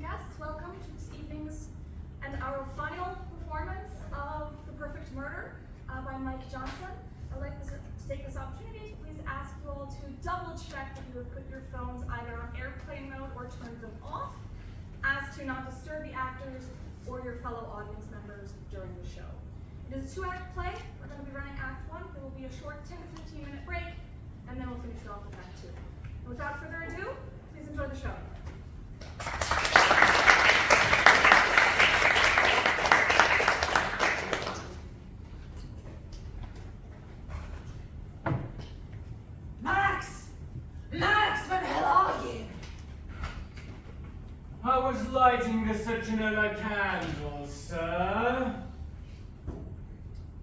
guests, welcome to this evening's and our final performance of The Perfect Murder by Mike Johnson. I'd like to take this opportunity to please ask you all to double check that you have put your phones either on airplane mode or turned them off, as to not disturb the actors or your fellow audience members during the show. It is a 2-act play. We're going to be running Act 1. There will be a short 10 to 15 minute break, and then we'll finish it off with Act 2. And without further ado, please enjoy the show. Max, where the hell are you? I was lighting the citronella candles, sir.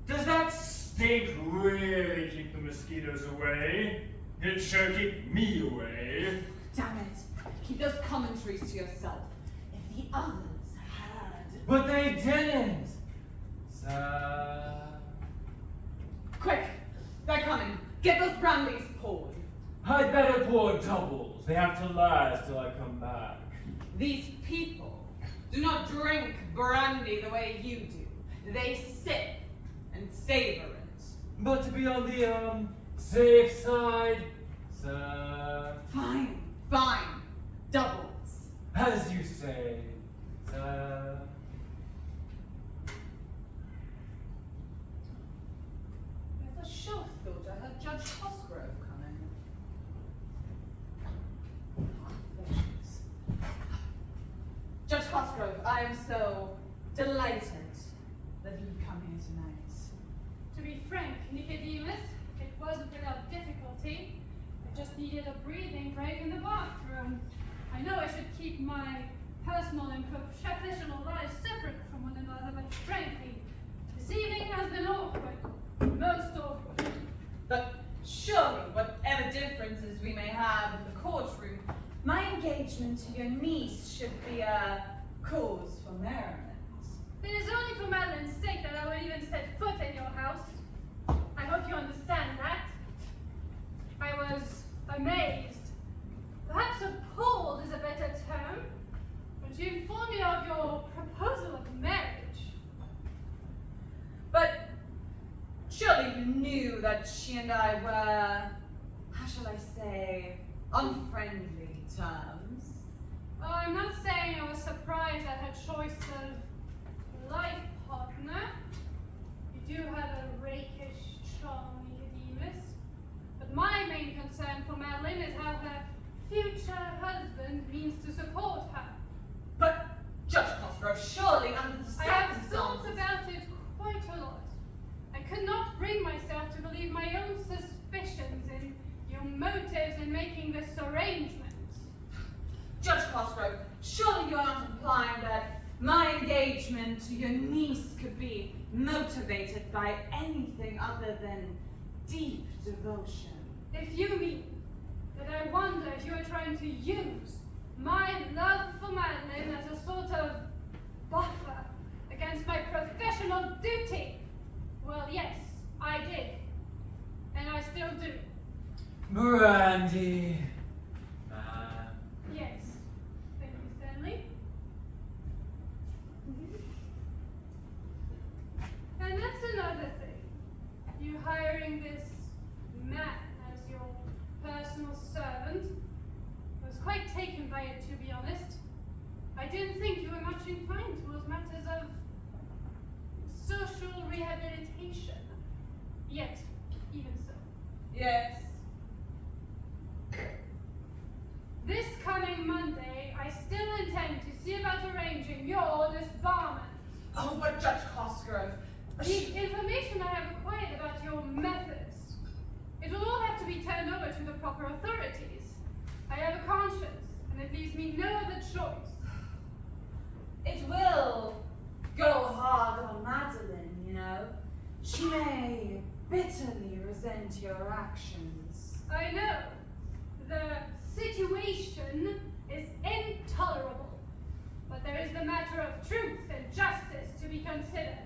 Does that stink really keep the mosquitoes away? It sure keep me away. Damn it. Keep those commentaries to yourself. If the others had... But they didn't, sir. Quick, they're coming. Get those brandies poured. I'd better pour doubles. They have to last till I come back. These people do not drink brandy the way you do. They sip and savor it. But to be on the, safe side, sir. Fine. Doubles. As you say, sir. I for sure thought I heard Judge Cosgrove coming. There she is. Judge Cosgrove, I am so delighted that you've come here tonight. To be frank, Nicodemus, it wasn't without difficulty. I just needed a breathing break in the bathroom. I know I should keep my personal and professional lives separate from one another, but frankly, this evening has been awkward. Most awkward. But surely, whatever differences we may have in the courtroom, my engagement to your niece should be a cause for merriment. It is only for Madeline's sake that I would even set foot in your house. I hope you understand that. I was amazed. Perhaps appalled is a better term. When you informed me of your proposal of marriage. But surely you knew that she and I were, how shall I say, on friendly terms. Oh, I'm not saying I was surprised at her choice of life partner. You do have a rakish charm, Nicodemus. But my main concern for Madeline is how her future husband means to support her. But Judge Cosgrove, surely under the I have thought circumstances... about it quite a lot. I could not bring myself to believe my own suspicions in your motives in making this arrangement. Judge Cosgrove, surely you aren't implying that my engagement to your niece could be motivated by anything other than deep devotion. If you mean that I wonder if you are trying to use my love for Madeline as a sort of buffer against my professional duty, well, yes, I did. And I still do. Brandy. Yes. Thank you, Stanley. And that's another thing. You hiring this man as your personal servant. I was quite taken by it, to be honest. I didn't think you were much inclined towards matters of social rehabilitation. Yet, even so. Yes. This coming Monday, I still intend to see about arranging your disbarment. Oh, but Judge Cosgrove... The information I have acquired about your methods, it will all have to be turned over to the proper authorities. I have a conscience, and it leaves me no other choice. It will go hard on Madeline, you know. She may bitterly resent your actions. I know. The situation is intolerable. But there is the matter of truth and justice to be considered.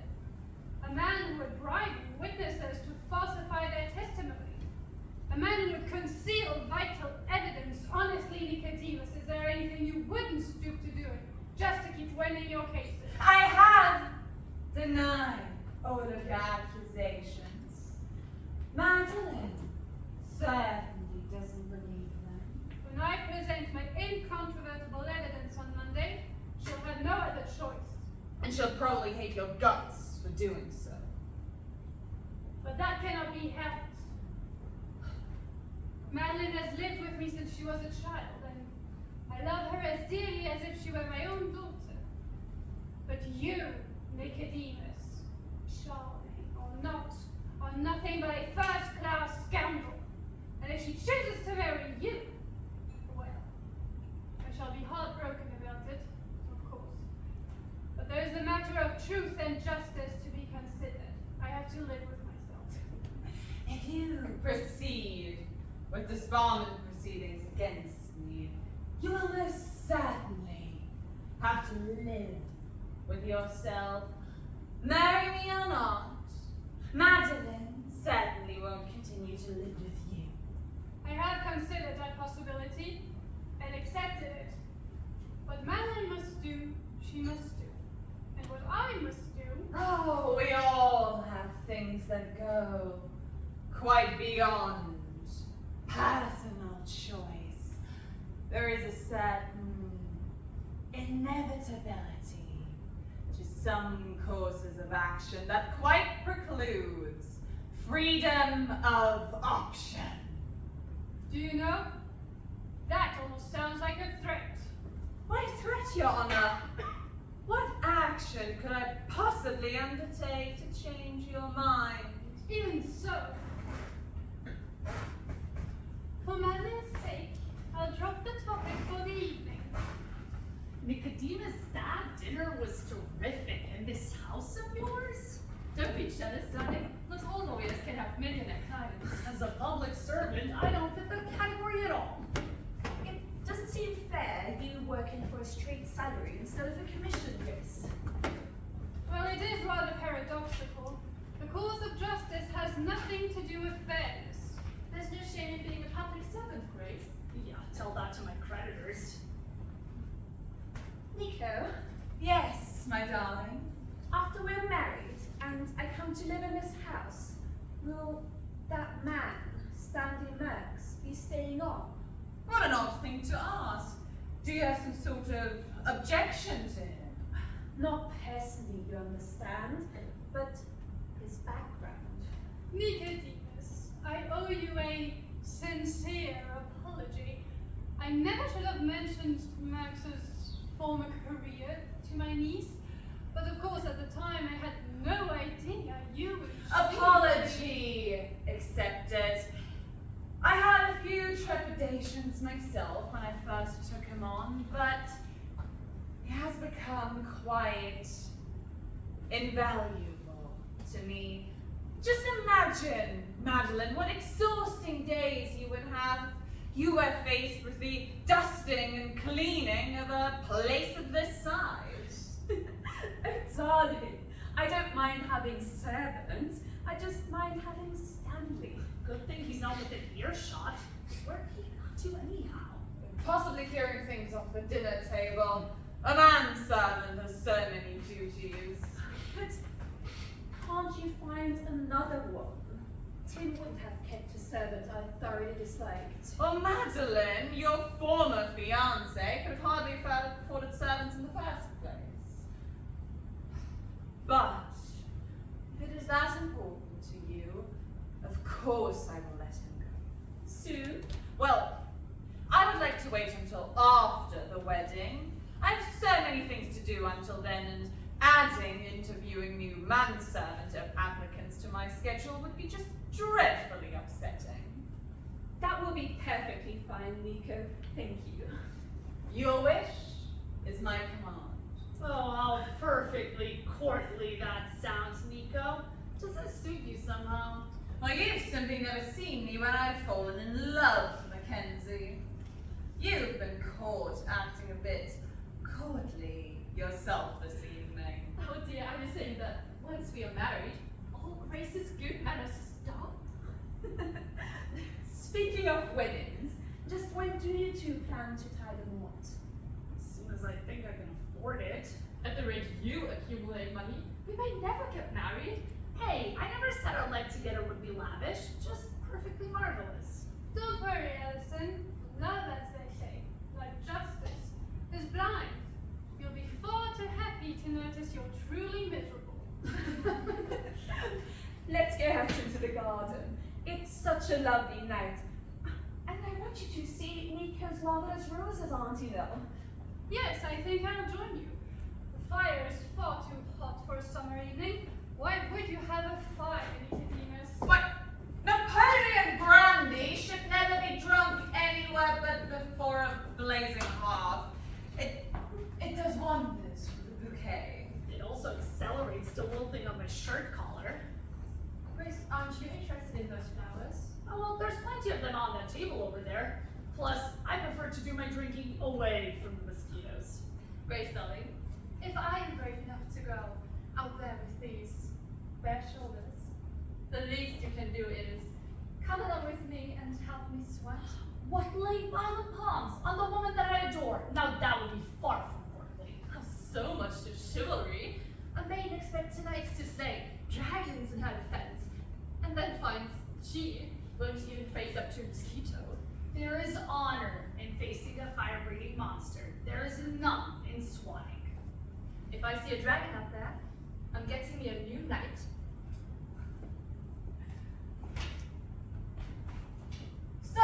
A man who would bribe witnesses to falsify their testimony. A man who would conceal vital evidence. Honestly, Nicodemus, is there anything you wouldn't stoop to doing just to keep winning your cases. I have denied all of your accusations. Madeline certainly doesn't believe them. When I present my incontrovertible evidence on Monday, she'll have no other choice. And she'll probably hate your guts for doing so. But that cannot be helped. Madeline has lived with me since she was a child, and I love her as dearly as if she were my own daughter. But you, Nicodemus, Charlie, are nothing but a first-class scoundrel. And if she chooses to marry you, well, I shall be heartbroken about it, of course. But there is a matter of truth and justice to be considered. I have to live with myself. If you proceed with disbarment proceedings against me, you will most certainly have to live with yourself. Marry me or not, Madeline certainly won't continue to live with you. I have considered that possibility and accepted it. What Madeline must do, she must do. And what I must do, Oh, we all have things that go quite beyond personal choice. There is a certain inevitability to some courses of action that quite precludes freedom of option. do you know? That almost sounds like a threat. Why threat, Your Honor? What action could I possibly undertake to change your mind? Even so, for Madeline's sake, I'll drop the topic for the evening. Nicodemus, that dinner was terrific. And this house of yours? Don't be jealous, darling. Not all lawyers can have millionaire clients. As a public servant, I don't fit the category at all. It doesn't seem fair, you working for a straight salary instead of a commission base. Well, it is rather paradoxical. The cause of justice has nothing to do with fairness. There's no shame in being a public servant, Grace. Yeah, tell that to my creditors. Nico, Yes, my darling. after we're married and I come to live in this house, will that man, Stanley Merks, be staying on? What an odd thing to ask. Do you have some sort of objection to him? Not personally, you understand, but his background. Nicodemus, I owe you a sincere apology. I never should have mentioned Max's former career to my niece, but of course at the time I had no idea you would. Apology accepted. I had a few trepidations myself when I first took him on, but he has become quite invaluable to me. Just imagine, Madeline, what exhausting days you would have. You were faced with the dusting and cleaning of a place of this size. Oh, darling, I don't mind having servants, I just mind having Stanley. Good thing he's not within earshot. Where'd he go to anyhow? Possibly clearing things off the dinner table. A manservant has so many duties. But can't you find another one? Tim wouldn't have kept a servant I thoroughly disliked. Well, Madeline, your former fiancé, could have hardly afforded servants in the first place. But, if it is that important to you, of course I will let him go. Soon? Well, I would like to wait until after the wedding. I have so many things to do until then, and adding interviewing new manservant applicants to my schedule would be just dreadfully upsetting. That will be perfectly fine, Nico. Thank you. Your wish is my command. Oh, how perfectly courtly that sounds, Nico. Does this suit you somehow? Well, you've simply never seen me when I've fallen in love, Mackenzie. You've been caught acting a bit courtly yourself this evening. Oh dear, I was saying that once we are married, all Grace's good manners stop. Speaking of weddings, just when do you two plan to tie the knot? Soon soon as I think I can afford it. At the rate you accumulate money, we may never get married. Hey, I never said our life together would be lavish, just perfectly marvelous. Don't worry, Alison. Love, as they say, like justice, is blind. You'll be far too happy to notice you're truly miserable. Let's go out into the garden. It's such a lovely night. And I want you to see Nicko's marvelous roses, Auntie, you know. Yes, I think I'll join you. The fire is far too hot for a summer evening. Why would you have a fire, Nicodemus? What? Napoleon brandy should never be drunk anywhere but before a blazing hearth. It does wonders for the bouquet. It also accelerates the wilting of my shirt collar. Grace, aren't you interested in those flowers? Oh, well, there's plenty of them on that table over there. Plus, I prefer to do my drinking away from the mosquitoes. Grace, darling, if I am brave enough to go out there with these bare shoulders, the least you can do is come along with me and help me sweat. What, lay violent palms on the woman that I adore? Now that would be far from courtly. Oh, so much to chivalry. A maid expects tonight's to slay dragons in her defense, and then finds she won't even face up to a mosquito. There is honor in facing a fire-breathing monster. There is none in swatting. If I see a dragon out there, I'm getting me a new knight. So,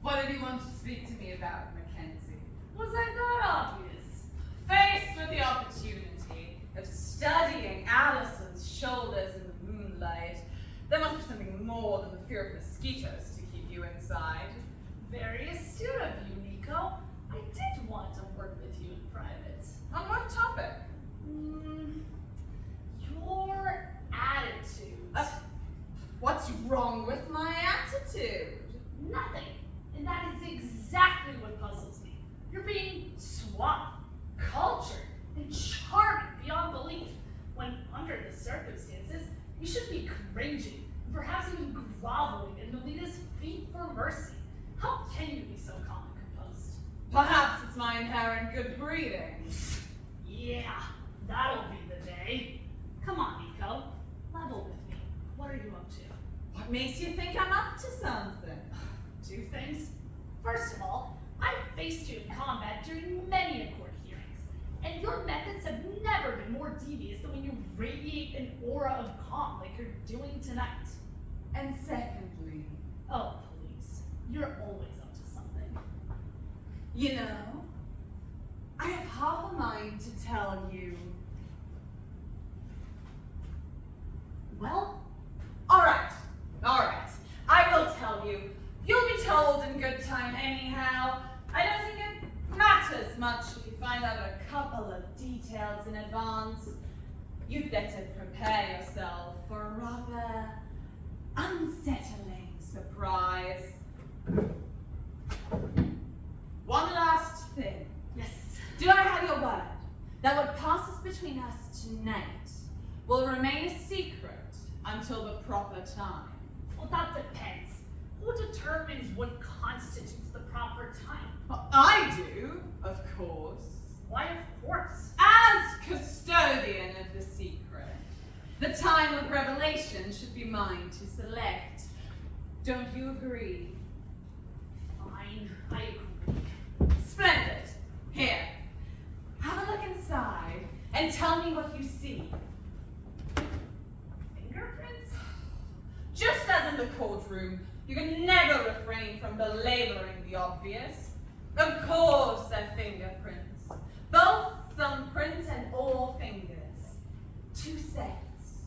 what did you want to speak to me about, Mackenzie? Was I that obvious? Faced with the opportunity of studying Alison's shoulders in the moonlight, there must be something more than the fear of mosquitoes to keep you inside. Very astute of you, Nicko. I did want to work with you in private. On what topic? Your attitude. What's wrong with my attitude? Nothing. And that is exactly what puzzles me. You're being suave, cultured, and charming beyond belief, when under the circumstances, you should be cringing, and perhaps even groveling at Nolita's feet for mercy. How can you be so calm and composed? Perhaps it's my inherent good breeding. Yeah, that'll be the day. Come on, Nicko. Level with me. What are you up to? What makes you think I'm up to something? Two things. First of all, I've faced you in combat during many a court hearings, and your methods have never been more devious than when you radiate an aura of calm like you're doing tonight. And secondly, Oh, please. You're always up to something. you know, I have half a mind to tell you. Well, All right. I will tell you. You'll be told in good time anyhow. I don't think it matters much if you find out a couple of details in advance. You'd better prepare yourself for a rather unsettling surprise. One last thing. yes. Do I have your word that what passes between us tonight will remain a secret until the proper time? Well, that depends. Who determines what constitutes the proper time? Well, I do, of course. Why, of course. As custodian of the secret, the time of revelation should be mine to select. Don't you agree? Fine, I agree. Splendid. Here, have a look inside and tell me what you see. Fingerprints? Just as in the courtroom, you can never refrain from belaboring the obvious. Of course, they're fingerprints. Both thumbprints and all fingers. 2 sets.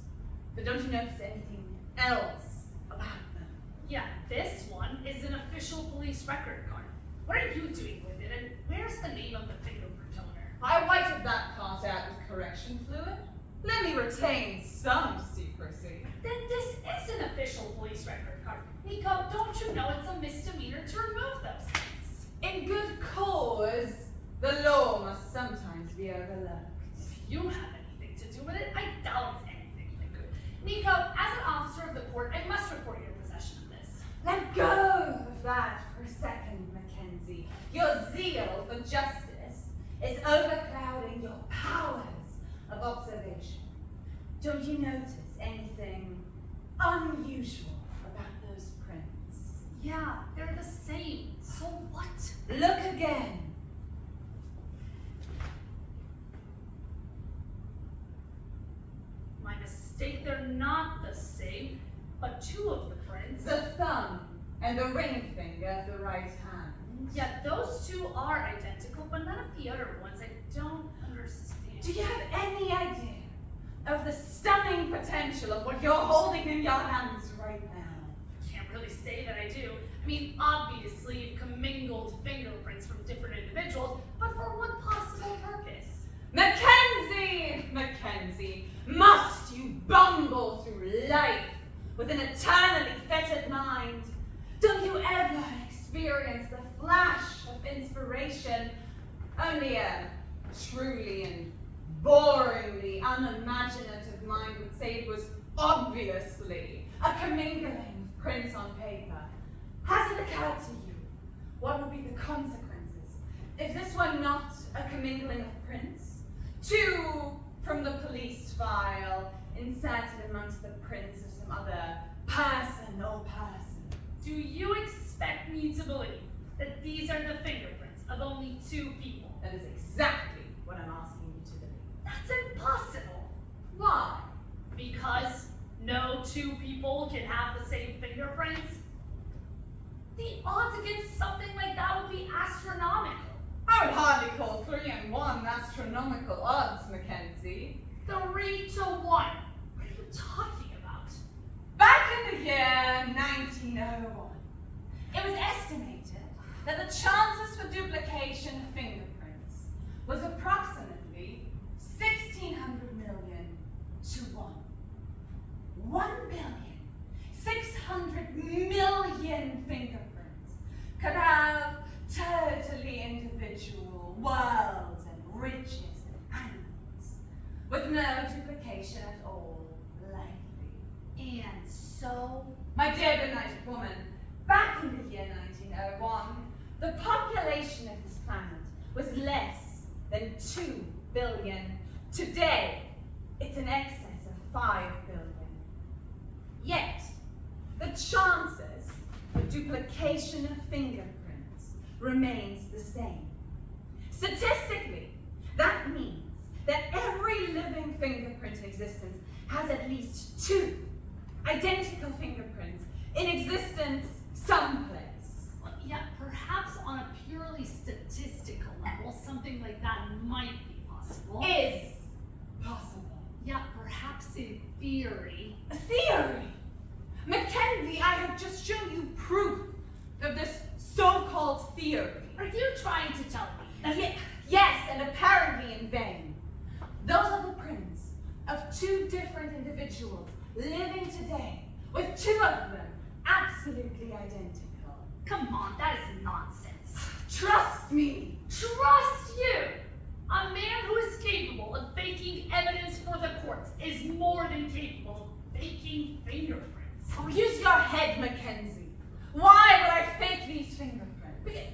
But don't you notice anything else about them? Yeah, this one is an official police record card. What are you doing with it, and where's the name of the fingerprint owner? I whited that part out with correction fluid. Let me retain some secrecy. Then this is an official police record card. Nicko, don't you know it's a misdemeanor to remove those things? In good cause, the law must sometimes be overlooked. If you have anything to do with it, I doubt it's anything like good. Nicko, as an officer of the court, I must report your possession of this. Let go of that for a second, Mackenzie. Mackenzie, your zeal for justice is overclouding your powers of observation. Don't you notice anything unusual about those prints? Yeah, they're the same. So what? Look again. My mistake, they're not the same, but two of the prints. The thumb and the ring finger of the right hand. Yeah, those two are identical, but none of the other ones. I don't understand. Do you have any idea of the stunning potential of what you're holding in your hands right now? Can't really say that I do. I mean, obviously, you've commingled fingerprints from different individuals, but for what possible purpose? Mackenzie! Mackenzie, must you bumble through life with an eternally fettered mind? Don't you ever experience the flash of inspiration? Only a truly and boringly unimaginative mind would say it was obviously a commingling of prints on paper. Has it occurred to you what would be the consequences if this were not a commingling of prints? Two from the police file inserted amongst the prints of some other person or person. Do you expect me to believe that these are the fingerprints of only two people? That is exactly what I'm asking you to believe. That's impossible. Why? Because no two people can have the same fingerprints? The odds against something like that would be astronomical. I would hardly call 3 and 1 astronomical odds, Mackenzie. 3 to 1. What are you talking about? Back in the year 1901, it was estimated that the chances for duplication of fingerprints was approximately 1,600 million to 1. 1,600 million fingerprints could have totally individual worlds and riches and angles, with no duplication at all likely. And so, My dear benighted woman, back in the year 1901, the population of this planet was less than 2 billion. Today, it's in excess of 5 billion. Yet, the chances for duplication of fingerprints remains the same. Statistically, that means that every living fingerprint in existence has at least 2 identical fingerprints in existence someplace. well, yeah, perhaps on a purely statistical level, something like that might be possible. Is possible. Yeah, perhaps in theory. A theory! Mackenzie, I have just shown you proof of this so-called theory. Are you trying to tell me that Yes, and apparently in vain. Those are the prints of 2 different individuals living today, with 2 of them absolutely identical. Come on, that is nonsense. Trust me. Trust you! A man who is capable of faking evidence for the courts is more than capable of faking fingerprints. Oh, use your head, Mackenzie. Why would I fake these fingerprints?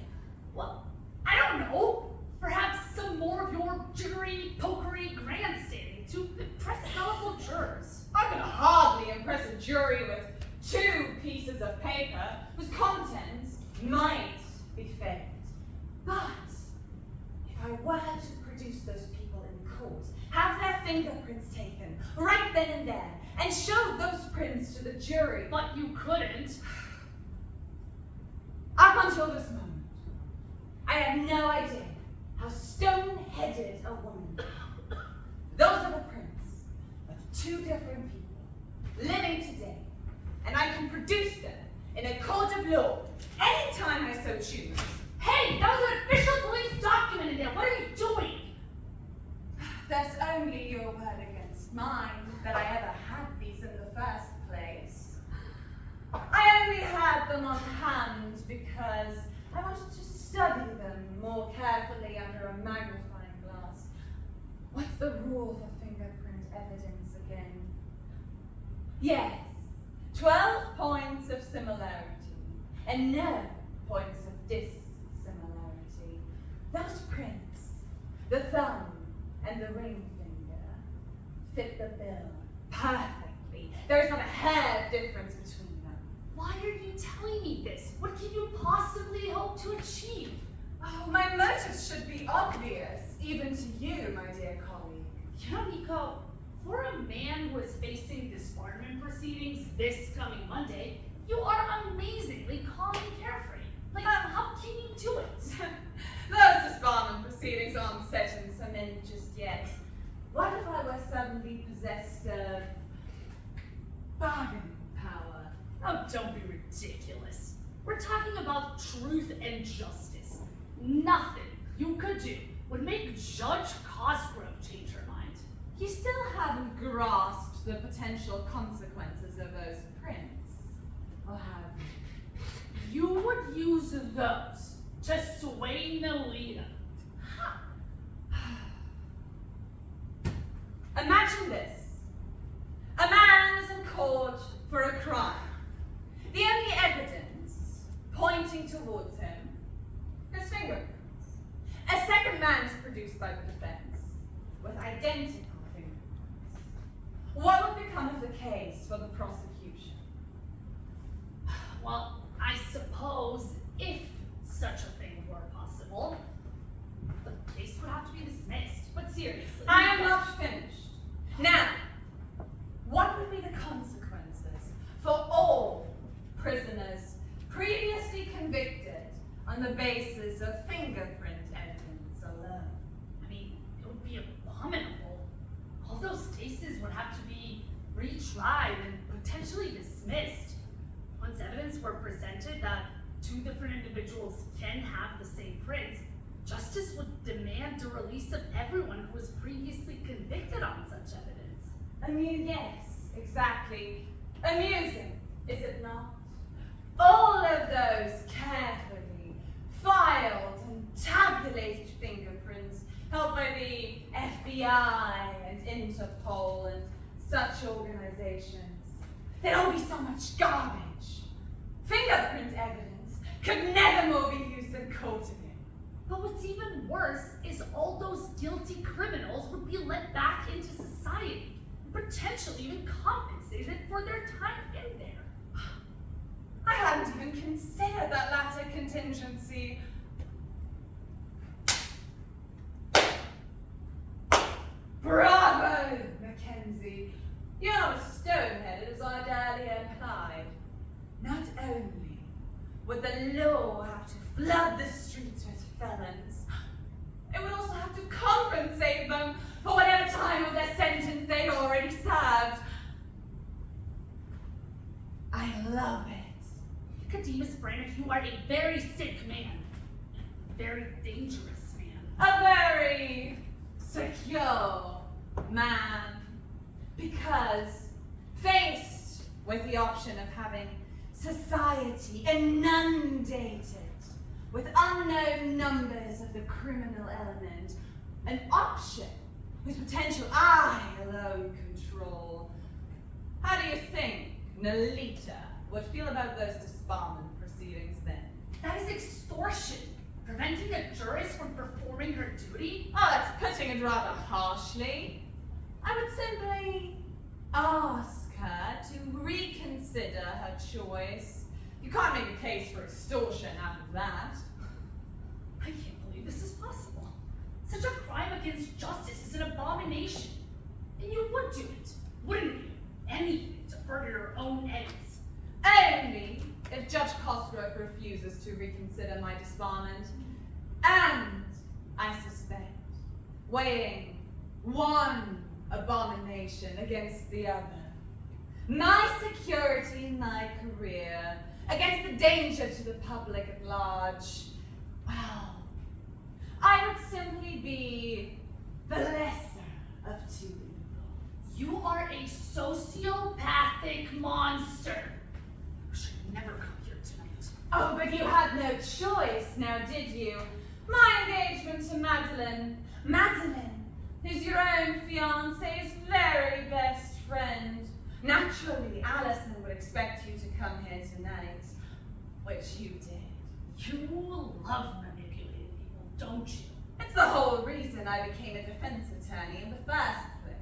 Well, I don't know. Perhaps some more of your jittery, pokery grandstanding to impress gullible jurors. I can hardly impress a jury with 2 pieces of paper whose contents might be faked. But if I were to produce those people in court, have their fingerprints taken right then and there, and show those prints to the jury, But you couldn't. up until this moment, I had no idea how stone-headed a woman. Those are the prints of 2 different people living today, and I can produce them in a court of law anytime I so choose. Hey, that was an official police document in there. What are you doing? There's only your word against mine that I ever had these in the first place. I only had them on hand because I wanted to study them more carefully under a magnifying glass. What's the rule for fingerprint evidence again? Yes, 12 points of similarity and no points of dissimilarity. Those prints, the thumb and the ring finger, fit the bill perfectly. There's not a hair difference between them. Why are you telling me this? What can you possibly hope to achieve? Oh, my motives should be obvious, even to you, my dear colleague. You know, Nicko, for a man who is facing disbarment proceedings this coming Monday, you are amazingly calm and carefree. Like, how can you do it? Those disbarment proceedings aren't set in cement just yet. What if I were suddenly possessed of bargaining power? Oh, don't be ridiculous. We're talking about truth and justice. Nothing you could do would make Judge Cosgrove change her mind. You still haven't grasped the potential consequences of those prints, or have you? You would use those to sway Melita. Imagine this. A man is in court for a crime. The only evidence pointing towards him is fingerprints. A second man is produced by the defense with identical fingerprints. What would become of the case for the prosecution? Well, I suppose if such a thing were possible, the case would have to be dismissed. But seriously, I am not finished. Now, what would be the consequences for all prisoners previously convicted on the basis of fingerprint evidence alone? I mean, it would be abominable. All those cases would have to be retried and potentially dismissed. Once evidence were presented that two different individuals can have the same prints, justice would demand the release of everyone who was previously convicted on such evidence. Yes, exactly. Amusing, is it not? All of those carefully filed and tabulated fingerprints held by the FBI and Interpol and such organizations. There'd all be so much garbage. Fingerprint evidence could never more be used in court again. But what's even worse is all those guilty criminals would be let back into society, and potentially even compensated for their time in there. I hadn't even considered that latter contingency. Bravo, Mackenzie. You're not as stone-headed as I'd earlier implied. Not only would the law have to flood the streets with felons, it would also have to compensate them for whatever time of their sentence they'd already served. I love it. Nicodemus Braddock, you are a very sick man. A very dangerous man. A very secure man. Because faced with the option of having society inundated with unknown numbers of the criminal element, an option whose potential I alone control, how do you think Nolita would feel about those disbarment proceedings then? That is extortion. Preventing a jurist from performing her duty? Oh, that's putting it rather harshly. I would simply ask her to reconsider her choice. You can't make a case for extortion out of that. I can't believe this is possible. Such a crime against justice is an abomination. And you would do it, wouldn't you? Anything to further your own ends. Only if Judge Cosgrove refuses to reconsider my disbarment. And, I suspect, weighing one abomination against the other. My security in my career against the danger to the public at large. Well, I would simply be the lesser of two evils. You are a sociopathic monster. I should never come here tonight. Oh, but you had no choice now, did you? My engagement to Madeline, who's your own fiance's very best friend. Naturally, Allison would expect you to come here tonight, which you did. You love manipulating people, don't you? I became a defense attorney in the first place.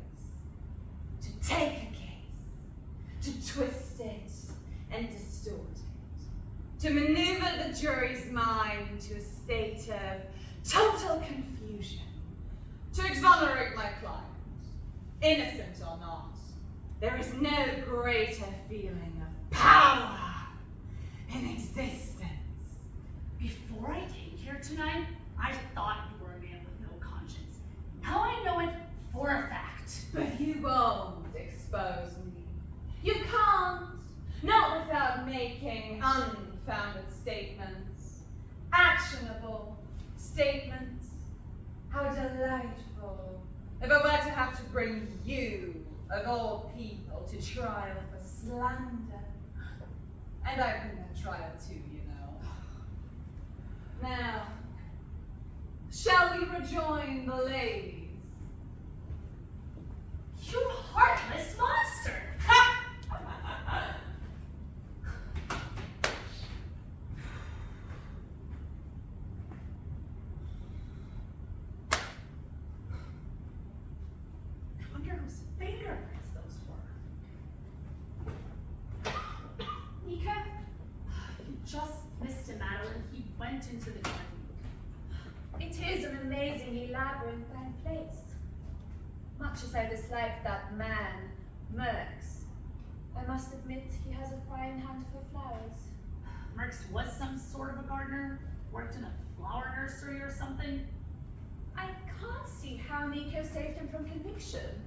To take a case, to twist it and distort it, to maneuver the jury's mind into a state of total confusion, to exonerate my client, innocent or not. There is no greater feeling of power in existence. Before I came here tonight, I thought you were a man with no conscience. Now I know it for a fact. But you won't expose me. You can't. Not without making unfounded statements. Actionable statements. How delightful. If I were to have to bring you, of all people, to trial for slander. And I've been at trial too, you know. Now, shall we rejoin the ladies? You heartless monster! I wonder whose fingerprints those were. Nicko? You just missed him, Madeline. He went into the garden. It is an amazingly labyrinthine place. Much as I dislike that man, Merx, I must admit he has a fine hand for flowers. Merx was some sort of a gardener, worked in a flower nursery or something. I can't see how Nicko saved him from conviction.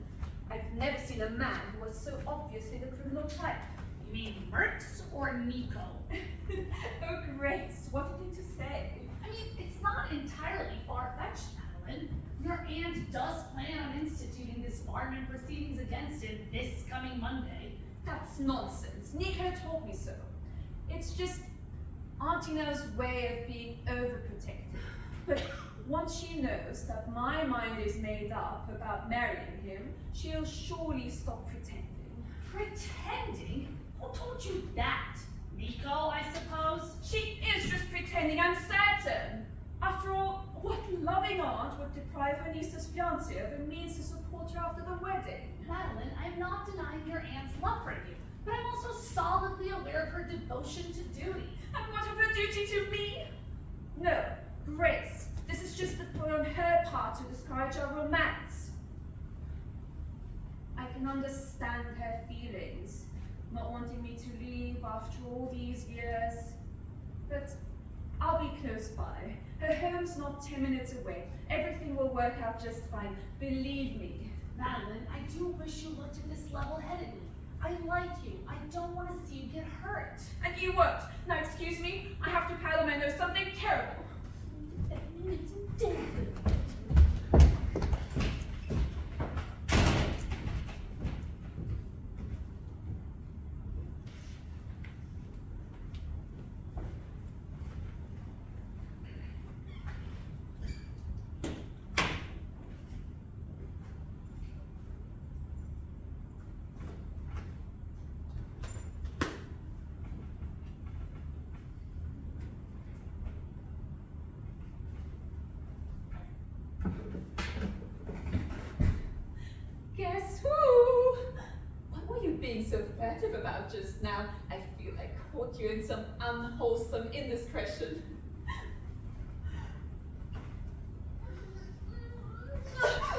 I've never seen a man who was so obviously the criminal type. You mean Merx or Nicko? Oh, Grace, what a thing to say. I mean, it's not entirely far-fetched, Madeline. Your aunt does plan on instituting disbarment proceedings against him this coming Monday. That's nonsense. Nicko told me so. It's just Auntie No's way of being overprotective. But once she knows that my mind is made up about marrying him, she'll surely stop pretending. Pretending? Who told you that? Nicko, I suppose? She is just pretending, I'm certain. After all, what loving aunt would deprive her niece's fiancé of a means to support her after the wedding? Madeline, I'm not denying your aunt's love for you, but I'm also solidly aware of her devotion to duty. And what of her duty to me? No, Grace, this is just a ploy on her part to discourage our romance. I can understand her feelings, not wanting me to leave after all these years. But I'll be close by. Her home's not 10 minutes away. Everything will work out just fine. Believe me. Madeline, I do wish you looked at this level-headedly. I like you. I don't want to see you get hurt. And you won't. Now excuse me, I have to paddle my nose something terrible. Guess who? What were you being so furtive about just now? I feel I caught you in some unwholesome indiscretion. How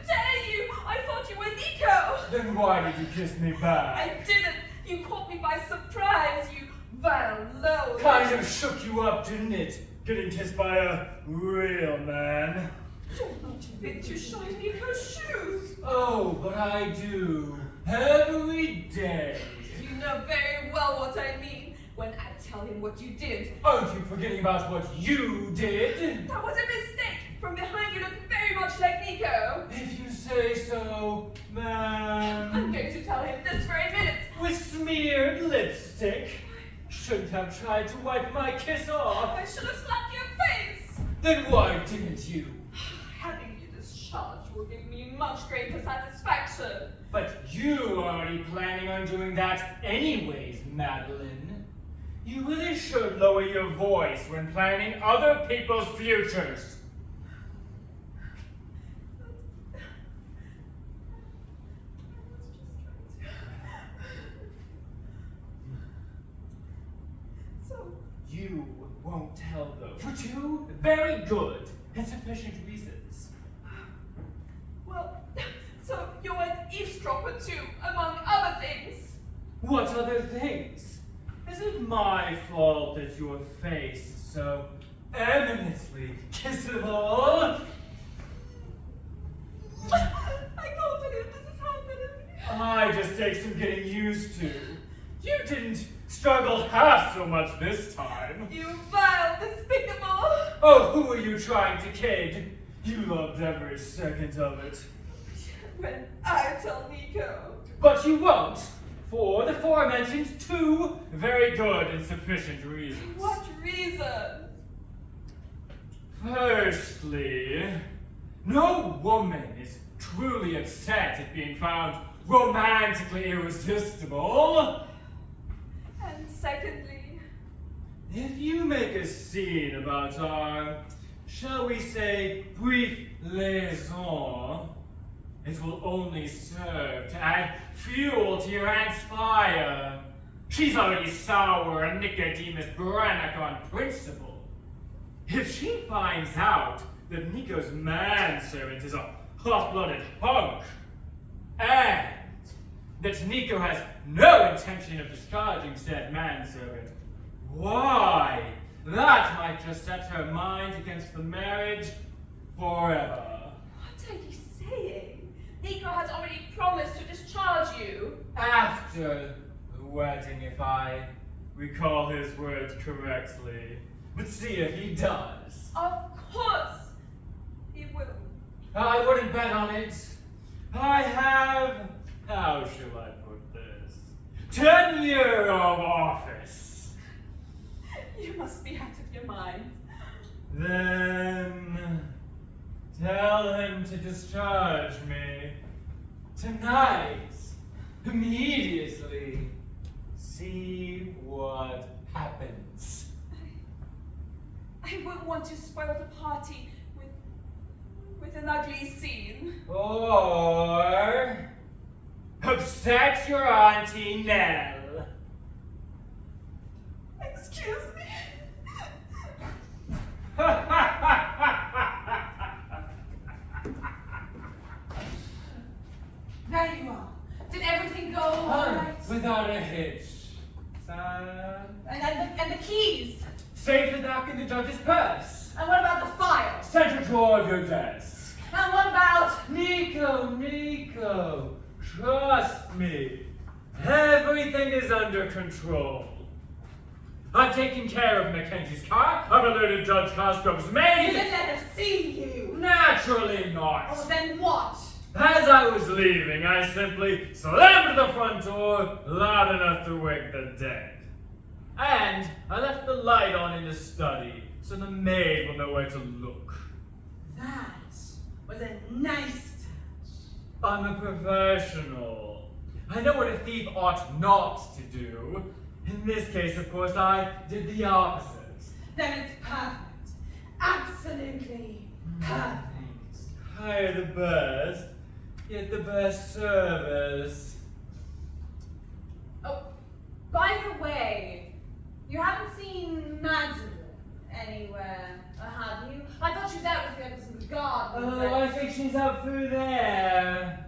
dare you! I thought you were Nicko! Then why did you kiss me back? I didn't! You caught me by surprise, you vile low. Kind of shook you up, didn't it? Getting kissed by a real man. You're not fit to shine Nicko's shoes. Oh, but I do. Every day. You know very well what I mean when I tell him what you did. Aren't you forgetting about what you did? That was a mistake. From behind you look very much like Nicko. If you say so, ma'am. I'm going to tell him this very minute. With smeared lipstick. Shouldn't have tried to wipe my kiss off. I should have slapped your face. Then why didn't you? Having you discharged will give me much greater satisfaction. But you were already planning on doing that anyways, Madeline. You really should lower your voice when planning other people's futures. very good and sufficient reasons. Well, so you're an eavesdropper too, among other things. What other things? Is it my fault that your face is so eminently kissable? I can't believe this is happening. I just take some getting used to. You didn't struggle half so much this time. You vile, despicable. Oh, who are you trying to kid? You loved every second of it. When I tell Nicko. But you won't, for the aforementioned 2 very good and sufficient reasons. What reason? Firstly, no woman is truly upset at being found romantically irresistible. And secondly, If you make a scene about our, shall we say, brief liaison, it will only serve to add fuel to your aunt's fire. She's already sour on Nicodemus Braddock on principle. If she finds out that Nico's manservant is a hot-blooded punk, and that Nicko has no intention of discharging said manservant, why, that might just set her mind against the marriage forever. what are you saying? Nicko has already promised to discharge you. After the wedding, if I recall his words correctly. But see if he does. Of course, he will. I wouldn't bet on it. I have, how shall I put this, tenure of office. You must be out of your mind. Then tell him to discharge me tonight, immediately. See what happens. I wouldn't want to spoil the party with an ugly scene. Or upset your Auntie Nell. Excuse me. There you are. Did everything go all right? Without a hitch. And the keys? Safely back in the judge's purse. And what about the file? Center drawer of your desk. And what about... Nicko, trust me. Everything is under control. I've taken care of Mackenzie's car. I've alerted Judge Cosgrove's You maid. didn't let her see you. Naturally not. Oh, then what? As I was leaving, I simply slammed the front door loud enough to wake the dead. And I left the light on in the study, so the maid will know where to look. That was a nice touch. I'm a professional. I know what a thief ought not to do. In this case, of course, I did the opposite. Then it's perfect. Absolutely perfect. Hire the best, get the best service. Oh, by the way, you haven't seen Madeline anywhere, have you? I thought she was out with the others in the garden. Oh, I think she's up through there.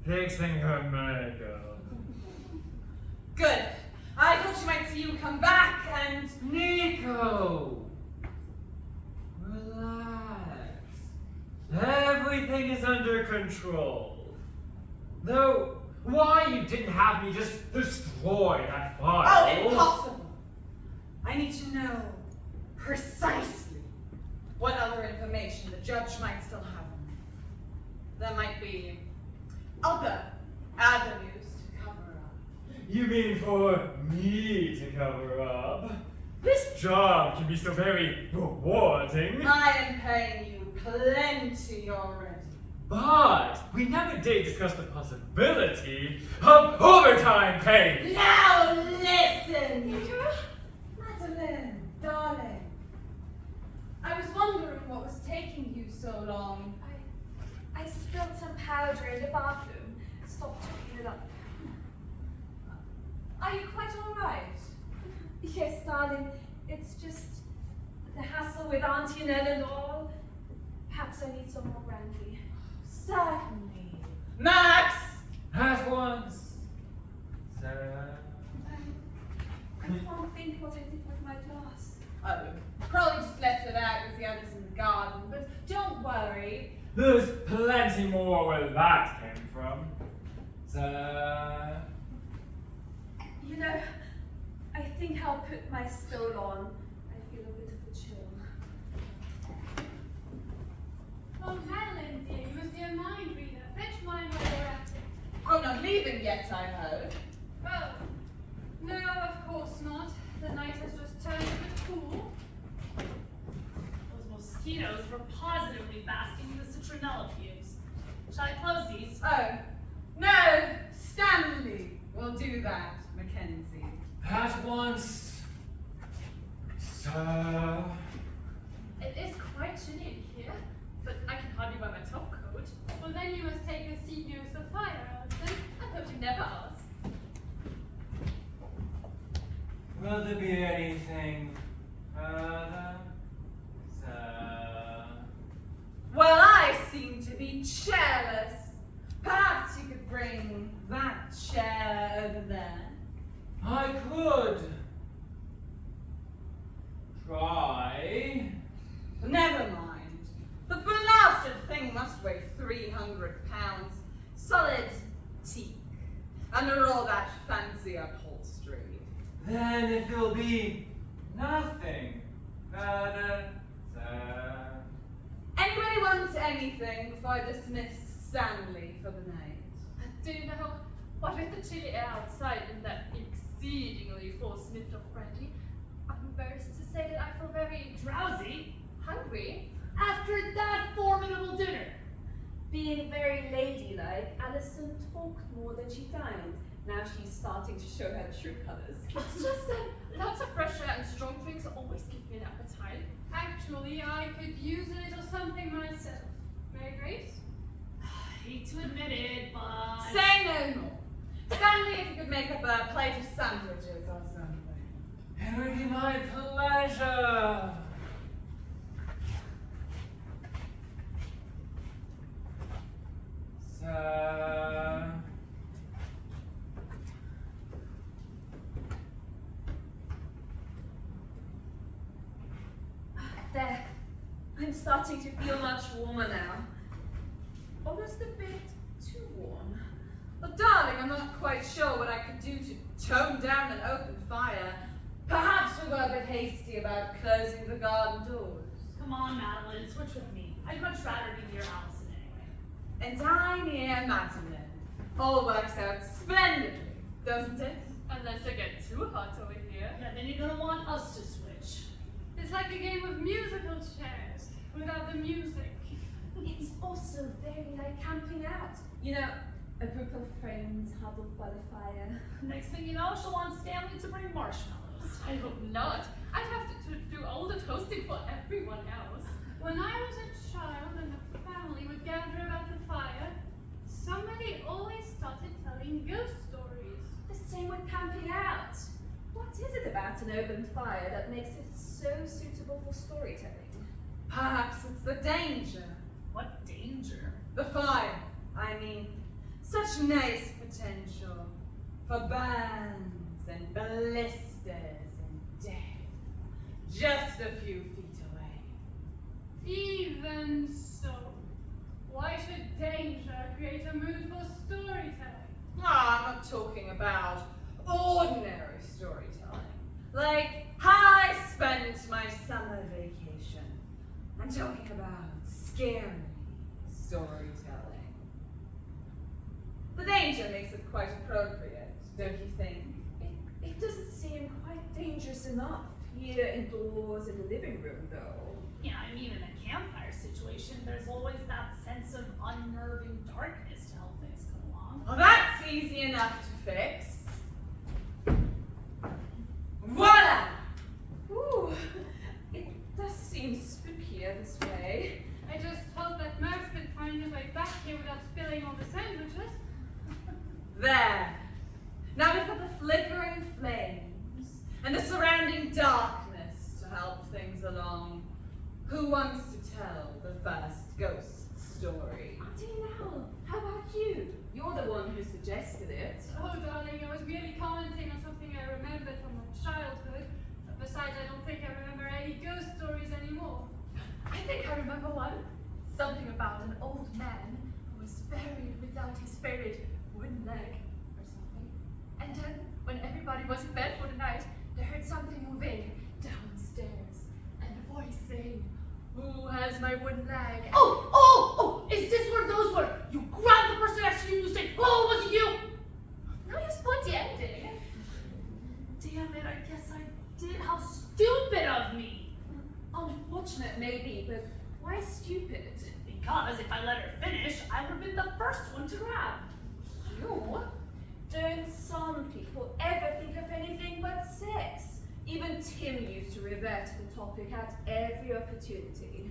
Fixing her makeup. Good. I thought she might see you come back and... Nicko! Relax. Everything is under control. Though, why you didn't have me just destroy that file? Oh, impossible! I need to know precisely what other information the judge might still have on me. There might be other avenues to cover up. You mean for me to cover up? This job can be so very rewarding. I am paying you plenty already. But we never did discuss the possibility of overtime pay. Now listen! Madeline, darling. I was wondering what was taking you so long. I spilled some powder in the bathroom. Stop picking it up. Are you quite all right? Yes, darling. It's just the hassle with Auntie Nell and all. Perhaps I need some more brandy. Certainly. Max! At once, sir. I can't think what I did with my glass. Oh, probably just left it out with the others in the garden, but don't worry. There's plenty more where that came from, sir. You know, I think I'll put my stole on. I feel a bit of a chill. Oh, Madeline, dear, you must be a mind reader. Fetch mine while you're at it. Oh, not leaving yet, I heard. Oh, no, of course not. The night has just turned a bit cool. Those mosquitoes were positively basking in the citronella fumes. Shall I close these? Oh, no, Stanley will do that, Mackenzie. At once, sir. It is quite chilly in here, but I can hardly wear my top coat. Well, then you must take a seat nearest the fire, Alison. I thought you never asked. Will there be anything further, sir? Well, I seem to be chairless. Perhaps you could bring that chair over there. I could try. Never mind. The blasted thing must weigh 300 pounds. Solid teak. Under all that fancy upholstery. Then it will be nothing further, sir. Anybody want anything before I dismiss Stanley for the night? Do you know, what with the chilly air outside and that exceedingly full sniff of brandy, I'm embarrassed to say that I feel very Drowsy? hungry. After that formidable dinner. Being very ladylike, Alison talked more than she dined. Now she's starting to show her true colors. It's just that lots of fresh air and strong drinks always give me an appetite. Actually, I could use a little something myself. Mary Grace? Hate to admit it, but... Say no more. Stanley, if you could make up a plate of sandwiches or something. It would be my pleasure. Sir. There. I'm starting to feel much warmer now. Almost a bit too warm. Well, darling, I'm not quite sure what I could do to tone down an open fire. Perhaps we were a bit hasty about closing the garden doors. Come on, Madeline, switch with me. I'd much rather be near Allison anyway. And I near Madeline. All works out splendidly, doesn't it? Unless I get too hot over here. Yeah, then you're gonna want us to switch. It's like a game of musical chairs without the music. It's also very like camping out. You know, a group of friends huddled by the fire. Next thing you know, she'll want Stanley to bring marshmallows. I hope not. I'd have to do all the toasting for everyone else. When I was a child and the family would gather about the fire, somebody always started telling ghost stories. The same with camping out. What is it about an open fire that makes it so suitable for storytelling? Perhaps it's the danger. What danger? The fire, I mean. Such nice potential for burns and blisters and death. Just a few feet away. Even so, why should danger create a mood for storytelling? I'm not talking about ordinary storytelling. Like how I spent my summer vacation. I'm talking about scary storytelling. The danger makes it quite appropriate, don't you think? It doesn't seem quite dangerous enough here indoors in the living room, though. Yeah, I mean, in a campfire situation, there's always that sense of unnerving darkness to help things come along. Well, that's easy enough to fix. Voila! Ooh, it does seem spookier this way. I just hope that Max could find his way back here without spilling all the sandwiches. There. Now we've got the flickering flames and the surrounding darkness to help things along. Who wants to tell the first ghost story? Auntie Nell, how about you? You're the one who suggested it. Oh, darling, I was merely commenting on something I remembered from my childhood. Besides, I don't think I remember any ghost stories anymore. I think I remember one. Something about an old man who was buried without his favorite wooden leg or something. And then, when everybody was in bed for the night, they heard something moving downstairs. And a voice saying, "Who has my wooden leg?" Oh! Is this where those were? You grabbed the person next to you and you said, "Oh, was it you?" No, you spoiled the ending. Damn it, I guess I did. How stupid of me. Unfortunate, maybe, but why stupid? Because if I let her finish, I would have been the first one to grab. You? Don't some people ever think of anything but sex? Even Tim used to revert to the topic at every opportunity.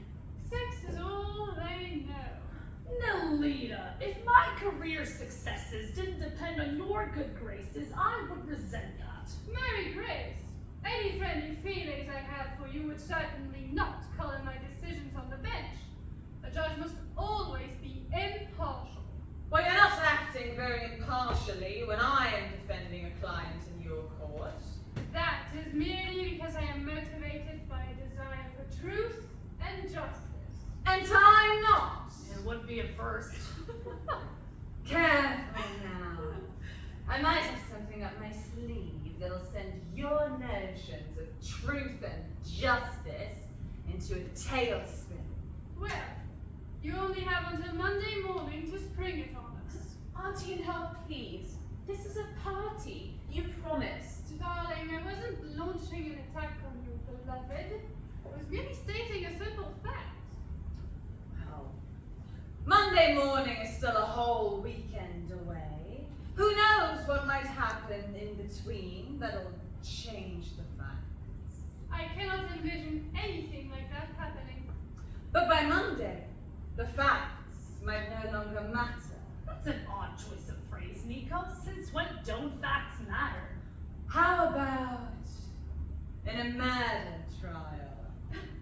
Sex is all they know. Nelita, if my career successes didn't depend on your good graces, I would resent that. Mary Grace, any friendly feelings I have for you would certainly not color my decisions on the bench. A judge must always be impartial. Well, you're not acting very impartially when I am defending a client in your court. That is merely because I am motivated by a desire for truth and justice. And I'm not. It would be a first. Careful now. I might have something up my sleeve that'll send your notions of truth and justice into a tailspin. Well, you only have until Monday morning to spring it on us. Auntie Nell, please. This is a party. You promised. Darling, I wasn't launching an attack on you, beloved. I was merely stating a simple fact. Well, Monday morning is still a whole weekend away. Who knows what might happen in between that'll change the facts. I cannot envision anything like that happening. But by Monday, the facts might no longer matter. That's an odd choice of phrase, Nicko. Since when don't facts matter? How about in a murder trial?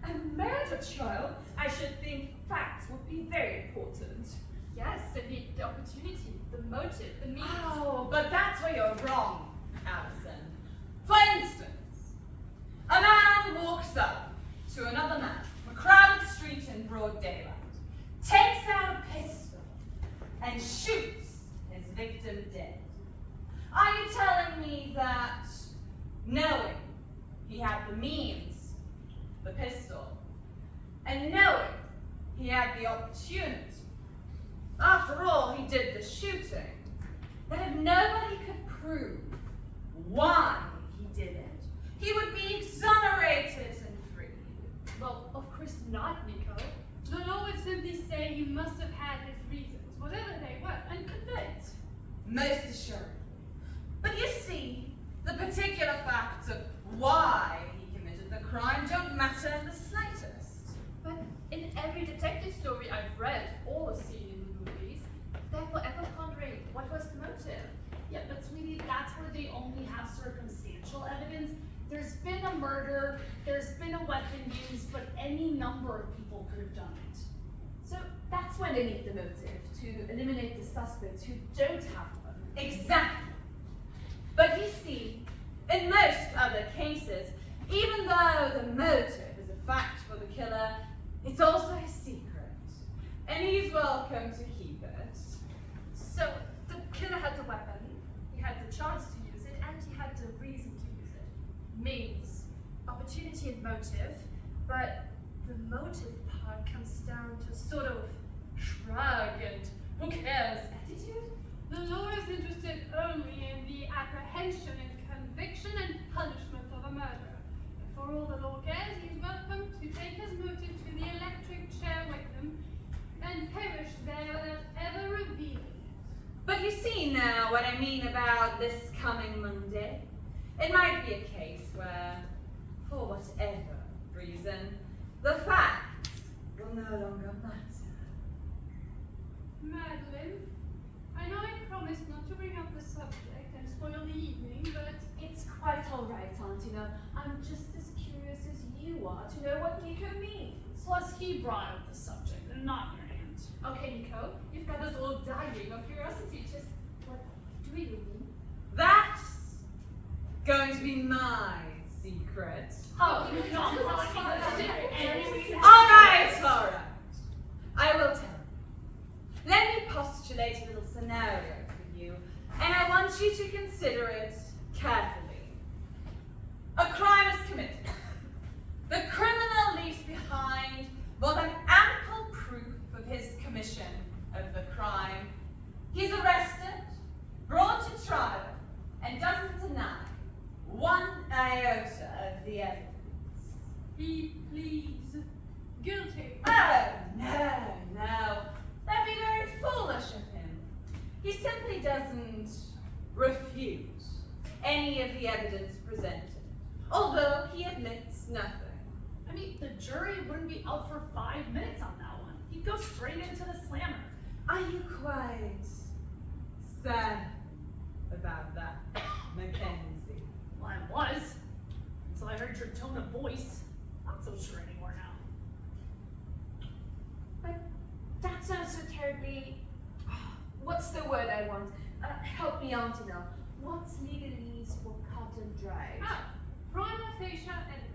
A murder trial? I should think facts would be very important. Yes, the opportunity, the motive, the means. Oh, but that's where you're wrong, Allison. For instance, a man walks up to another man on a crowded street in broad daylight, takes out a pistol, and shoots his victim dead. Are you telling me that, knowing he had the means, the pistol, and knowing he had the opportunity, after all, he did the shooting, that if nobody could prove why he did it, he would be exonerated and freed? Well, of course not, Nicko. The law would simply say he must have had his reasons, whatever they were, and convict. Most assuredly. But you see, the particular facts of why he committed the crime don't matter in the slightest. But in every detective story I've read or seen in the movies, they're forever pondering what was the motive. Yeah, but sweetie, that's where they only have circumstantial evidence. There's been a murder, there's been a weapon used, but any number of people could have done it. So that's when they need the motive, to eliminate the suspects who don't have one. Exactly. But you see, in most other cases, even though the motive is a fact for the killer, it's also his secret. And he's welcome to keep it. So the killer had the weapon, he had the chance to use it, and he had the reason to use it. Means, opportunity and motive, but the motive part comes down to sort of shrug and who cares attitude. The law is interested only in the apprehension and conviction and punishment of a murderer. And for all the law cares, he is welcome to take his motive to the electric chair with him and perish there without ever revealing it. But you see now what I mean about this coming Monday? It might be a case where, for whatever reason, the facts will no longer matter. Madeline, I know I promise not to bring up the subject and spoil the evening, but It's quite all right, Antina. I'm just as curious as you are to know what Nicko means. Plus, he brought up the subject, and not your aunt. Okay, Nicko, you've got us all dying of curiosity. Just what do we mean? That's going to be my secret. Oh, you don't tell us anything. All right. I will tell you. Let me postulate a little scenario for you, and I want you to consider it carefully. A crime is committed. The criminal leaves behind more than ample proof of his commission of the crime. He's arrested, brought to trial, and doesn't deny one iota of the evidence. he pleads guilty. Oh, no. That'd be very foolish of him. He simply doesn't refute any of the evidence presented, although he admits nothing. I mean, the jury wouldn't be out for 5 minutes on that one. He'd go straight into the slammer. Are you quite sad about that, Mackenzie? Well, I was. Until I heard your tone of voice. Not so sure anymore now. But that sounds so terribly. What's the word I want? Help me, Antina. What's legalese for cut and dried? Ah, prima facie evidence.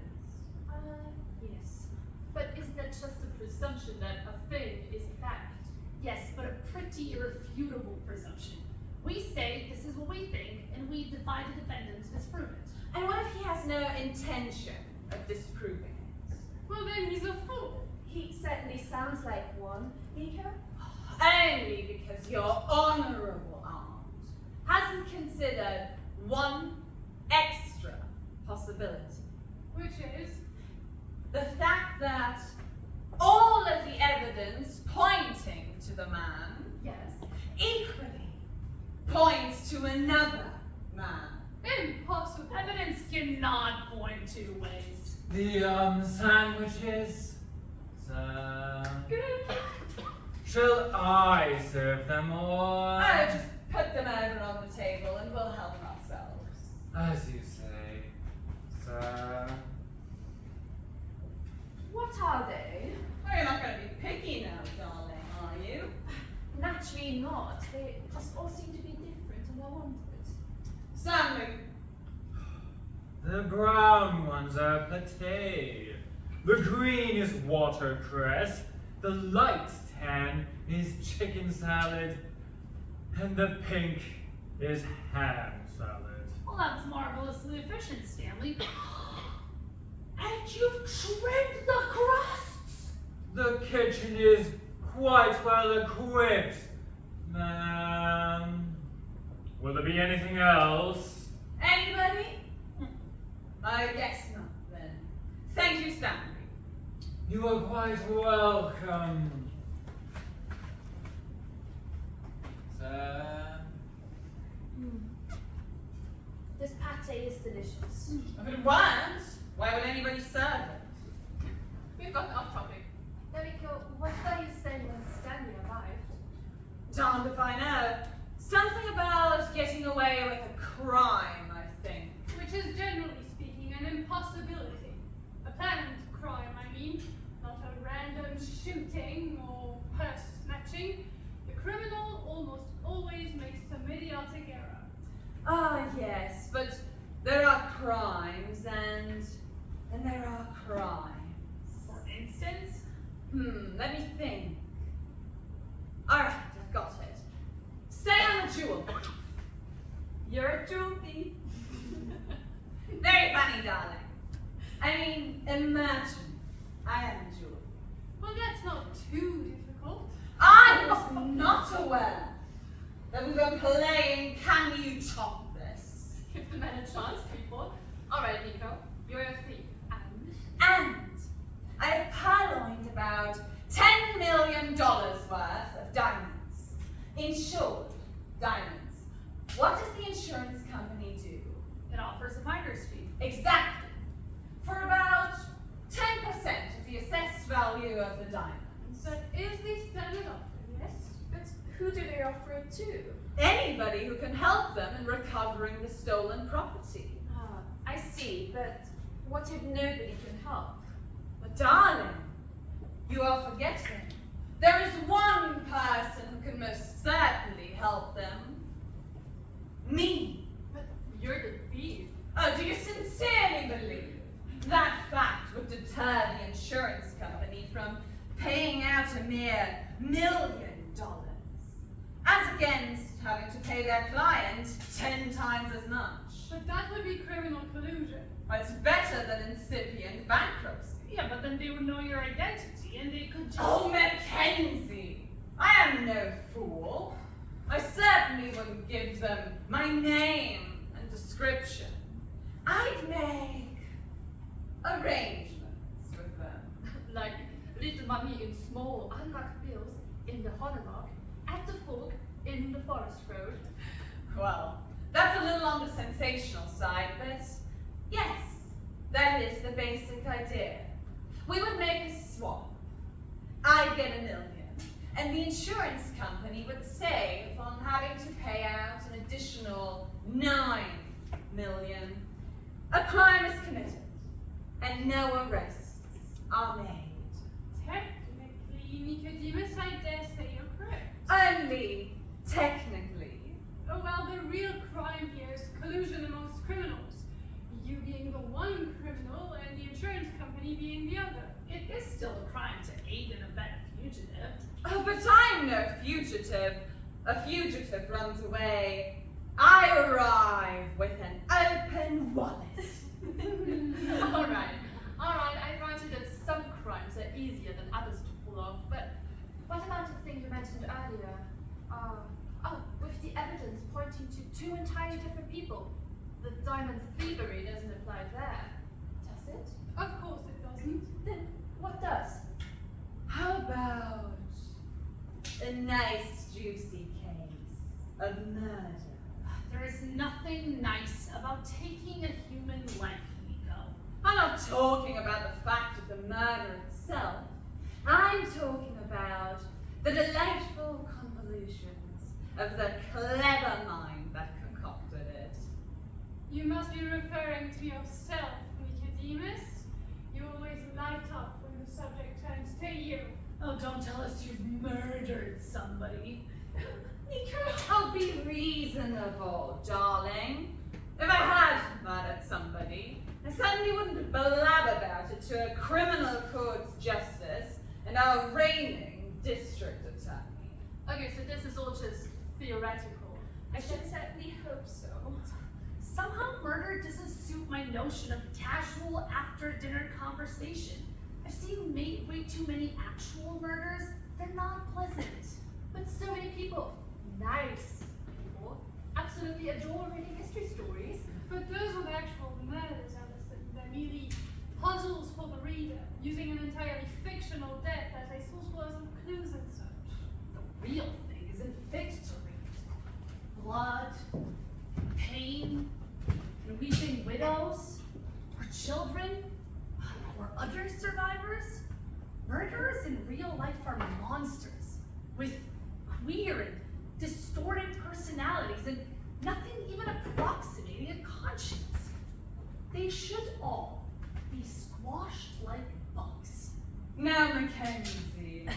Yes. But isn't that just a presumption that a thing is a fact? Yes, but a pretty irrefutable presumption. We say this is what we think, and we defy the defendant to disprove it. And what if he has no intention of disproving it? Well, then he's a fool. He certainly sounds like one. Nicko? Only because your honorable aunt hasn't considered one extra possibility. Which is, The fact that all of the evidence pointing to the man Yes. equally points to another man. impossible. Evidence cannot point two ways. The sandwiches, shall I serve them or? Oh, just put them over on the table and we'll help ourselves. As you say, sir. What are they? Oh, you're not going to be picky now, darling, are you? Naturally not. They just all seem to be different and I wanted. Stanley, The brown ones are pate. The green is watercress. The light tan is chicken salad. And the pink is ham salad. Well, that's marvelously efficient, Stanley. And you've trimmed the crusts! The kitchen is quite well equipped, ma'am. Will there be anything else? anybody? I guess not, then. Thank you, Stanley. You are quite welcome, sir. This pate is delicious. If it weren't, why would anybody serve it? We've gotten off topic. Nicko, what did you say when Stanley arrived? Darned if I know. Something about getting away with a crime, I think. Which is generally speaking an impossibility. A planned crime, I mean, not a random shooting or purse snatching. The criminal almost always makes a idiotic error. Ah, yes, but there are crimes and there are crimes. For instance, Let me think. Alright, I've got it. Say I'm a jewel thief. You're a jewel thief. Very funny, darling. I mean, imagine I am a jewel. Well, that's not too difficult. I was not aware that we were playing Can You Top This? Give the man a chance, people. Alright, Nicko, you're a thief. And I have purloined about $10 million worth of diamonds. Insured diamonds. What does the insurance company do? it offers a finder's fee. Exactly. For about 10% of the assessed value of the diamonds. That is the standard offer, yes? But Who do they offer it to? Anybody who can help them in recovering the stolen property. Ah, I see, but what if nobody can help? But darling, you are forgetting. There is one person who can most certainly help them. Me. But you're the thief. Oh, do you sincerely believe that fact would deter the insurance company from paying out a mere $1 million? As against having to pay their client 10 times as much. But that would be criminal collusion. It's better than incipient bankruptcy. Yeah, but then they would know your identity and they could just. Oh, Mackenzie! I am no fool. I certainly wouldn't give them my name and description. I'd make arrangements with them. Like little money in small unmarked bills in the Honeymark, at the fork in the Forest Road. Well, that's a little on the sensational side, but yes, that is the basic idea. We would make a swap. I'd get $1 million, and the insurance company would save on having to pay out an additional $9 million. A crime is committed, and no arrests are made. Technically, Nicodemus, I dare say you're correct. Only technically. Oh, well, the real crime here is collusion amongst criminals. You being the one criminal and the insurance company being the other. It is still a crime to aid and abet a fugitive. Oh, but I'm no fugitive. A fugitive runs away. I arrive with an open wallet. Alright, I grant you that some crimes are easier than others to pull off, but what about the thing you mentioned earlier? With the evidence pointing to two entirely different people. The diamond thievery doesn't apply there, does it? Of course it doesn't. Then what does? How about a nice juicy case of murder? There is nothing nice about taking a human life, Nicko. I'm not talking about the fact of the murder itself. I'm talking about the delightful convolutions of the clever mind that concocted it. You must be referring to yourself, Nicodemus. You always light up when the subject turns to you. Oh, don't tell us you've murdered somebody. Nicko, I'll be reasonable, darling. If I had murdered somebody, I certainly wouldn't blab about it to a criminal court's justice and our reigning district attorney. Okay, so this is all just theoretical. I should certainly hope so. Somehow murder doesn't suit my notion of casual after-dinner conversation. I've seen way too many actual murders. They're not pleasant. But so many people, nice people, absolutely adore reading history stories. But those aren't actual murders, Alison. They're merely puzzles for the reader, using an entirely fictional death as a source for some clues and such. The real thing is in victory. Blood, pain, and weeping widows, or children, or other survivors. Murderers in real life are monsters with queer and distorted personalities and nothing even approximating a conscience. They should all be squashed like bugs. Now, Mackenzie,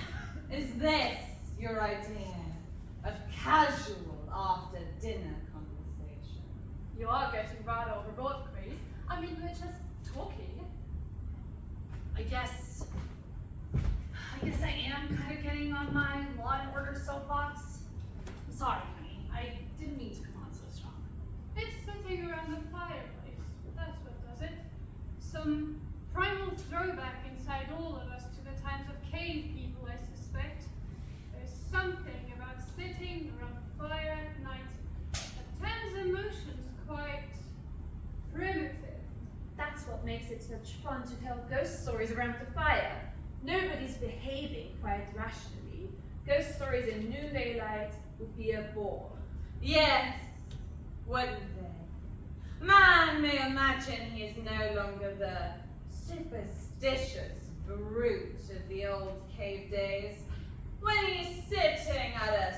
is this your idea of casual after-dinner conversation? You are getting rather overboard, Grace. I mean, we're just talking. I guess I am kind of getting on my law and order soapbox. I'm sorry, honey. I didn't mean to come on so strong. It's sitting around the fireplace. That's what does it. Some primal throwback inside all of us to the times of cave people, I suspect. There's something about sitting around the fire at night that turns emotions quite primitive. That's what makes it such fun to tell ghost stories around the fire. Nobody's behaving quite rationally. Ghost stories in noonday light would be a bore. Yes, wouldn't they? Man may imagine he is no longer the superstitious brute of the old cave days when he's sitting at a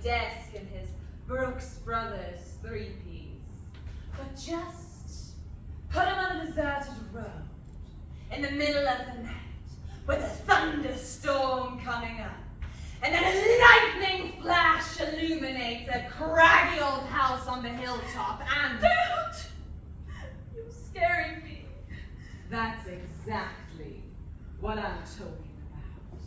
desk in his Brooks Brothers three-piece, but just put him on a deserted road in the middle of the night with a thunderstorm coming up, and then a lightning flash illuminates a craggy old house on the hilltop, and Don't! You're scaring me. that's exactly what I'm talking about.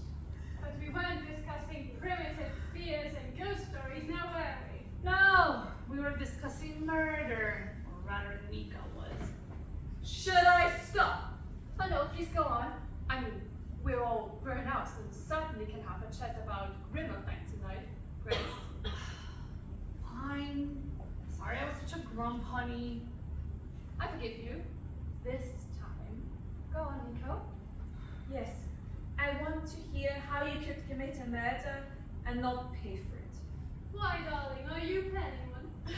But we weren't discussing primitive fears and ghost stories, now were we? No, we were discussing murder, or rather Nicko was. Should I stop? Oh no, please go on. I mean, we're all grown-ups and certainly can have a chat about grim effect tonight. Grace? Fine. Sorry I was such a grump, honey. I forgive you. This time. Go on, Nicko. Yes, I want to hear how you could commit a murder and not pay for it. Why, darling, are you planning one?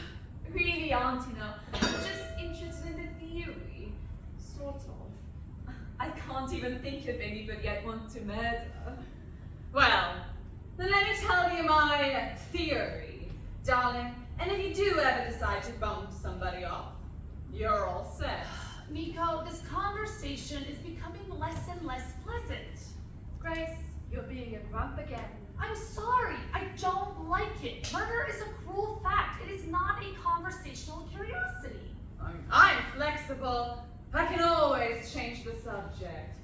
Really, Auntie, no. I'm just interested in the theory. Sort of. I can't even think of anybody I'd want to murder. Well, then let me tell you my theory, darling. And if you do ever decide to bump somebody off, you're all set. Nicko, this conversation is becoming less and less pleasant. Grace, you're being a grump again. I'm sorry, I don't like it. Murder is a cruel fact. It is not a conversational curiosity. I'm flexible. I can always change the subject.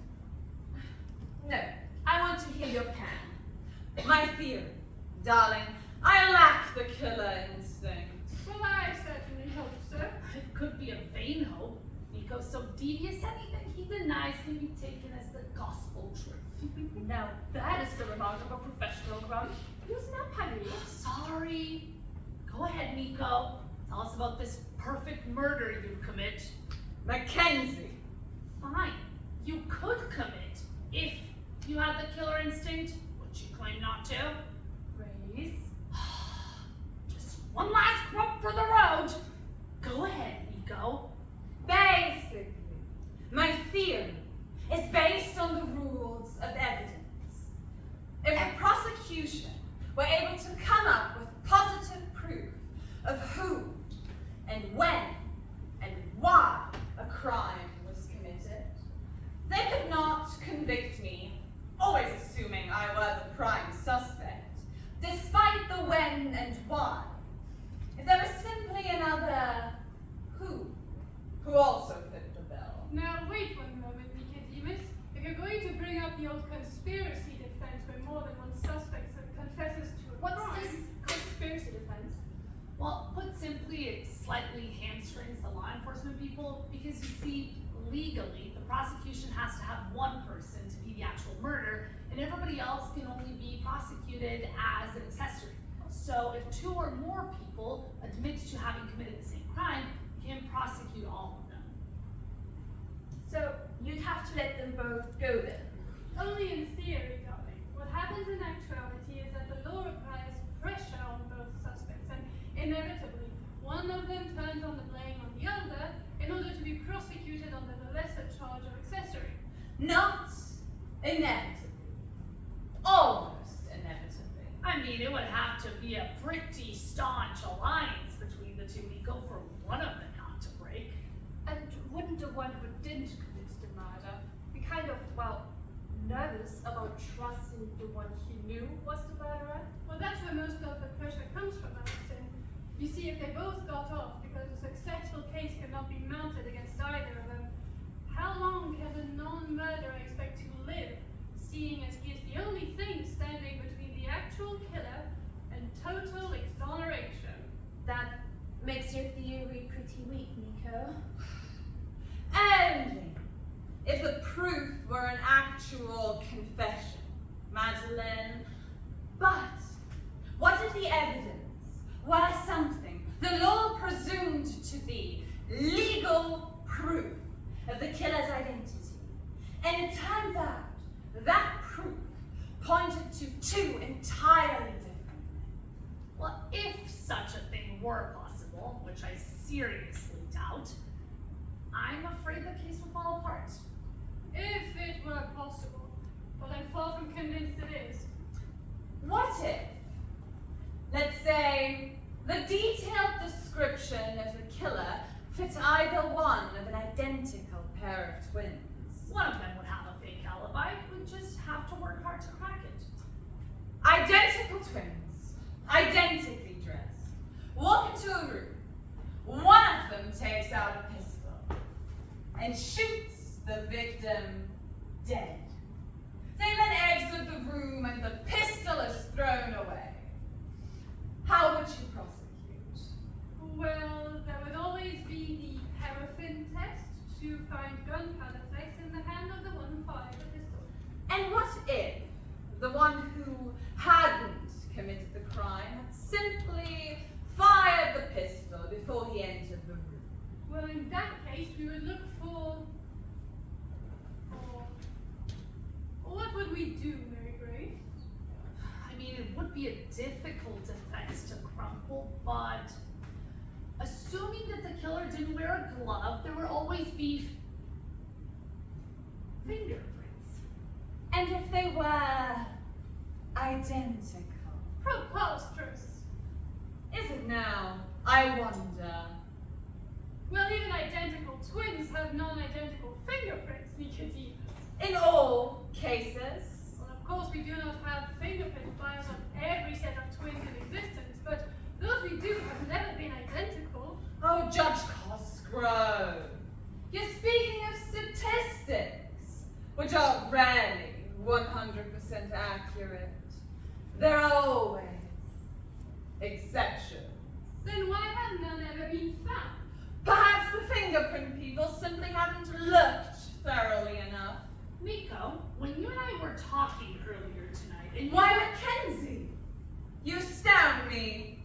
No, I want to hear your plan. My theory, darling, I lack the killer instinct. Well, I certainly hope so. It could be a vain hope. Nicko's so devious that even he denies can be taken as the gospel truth. Now that is the remark of a professional grump. Loosen up, honey. Sorry. Go ahead, Nicko. Tell us about this perfect murder you commit. Mackenzie. Fine. You could commit if you had the killer instinct, which you claim not to. Grace. Just one last crump for the road. Go ahead, Nicko. Basically, my theory is based on the rules of evidence. If the prosecution were able to come up with positive proof of who and when and why a crime was committed, they could not convict me, always assuming I were the prime suspect, despite the when and why. If there was simply another who also fit the bill. Now, wait one moment, Nicodemus. If you're going to bring up the old conspiracy defense where more than one suspect confesses to a What's crime... this conspiracy defense? Well, put simply, it slightly hamstrings the law enforcement people because you see, legally, the prosecution has to have one person to be the actual murder, and everybody else can only be prosecuted as an accessory. So if two or more people admit to having committed the same crime, you can prosecute all of them. So you'd have to let them both go then. Only in theory, darling. What happens in actuality is that the law applies pressure on both suspects, and inevitably, one of them turns on the blame on the other in order to be prosecuted under the lesser charge of accessory. Not inevitably. Almost inevitably. I mean, it would have to be a pretty staunch alliance between the two, Nicko, for one of them not to break. And wouldn't the one who didn't commit the murder be kind of, well, nervous about trusting the one he knew was the murderer? Well, that's where most of the pressure comes from, Alison. You see, if they both got off because a successful case cannot be mounted against either of them, how long can the non-murderer expect to live, seeing as he is the only thing standing between the actual killer and total exoneration? That makes your theory pretty weak, Nicko. Only if the proof were an actual confession, Madeline. But what if the evidence were something the law presumed to be legal proof of the killer's identity? And it turns out that proof pointed to two entirely different men. Well, if such a thing were possible, which I seriously doubt, I'm afraid the case would fall apart. If it were possible, but I'm far from convinced it is. What if, let's say, either one of an identical pair of twins. One of them would have a fake alibi. We'd just have to work hard to crack it. Identical twins, identically dressed, walk into a room. One of them takes out a pistol and shoots the victim dead. They then exit the room and the pistol is thrown away. How would you prosecute? Well, there would always be the paraffin test to find gunpowder flakes in the hand of the one who fired the pistol. And what if the one who hadn't committed the crime had simply fired the pistol before he entered the room? Well, in that case, we would look for... What would we do, Mary Grace? I mean, it would be a difficult defense to crumple, but assuming that the killer didn't wear a glove, there would always be fingerprints. And if they were identical? Preposterous. Is it now? I wonder. Well, even identical twins have non-identical fingerprints, Nicodemus. In all cases? Well, of course, we do not have fingerprint files on every set of twins in existence, but those we do have never been identical. Oh, Judge Cosgrove, you're speaking of statistics, which are rarely 100% accurate. There are always exceptions. Then why have none ever been found? Perhaps the fingerprint people simply haven't looked thoroughly enough. Nicko, when you and I were talking earlier tonight, and Why, Mackenzie? You astound me.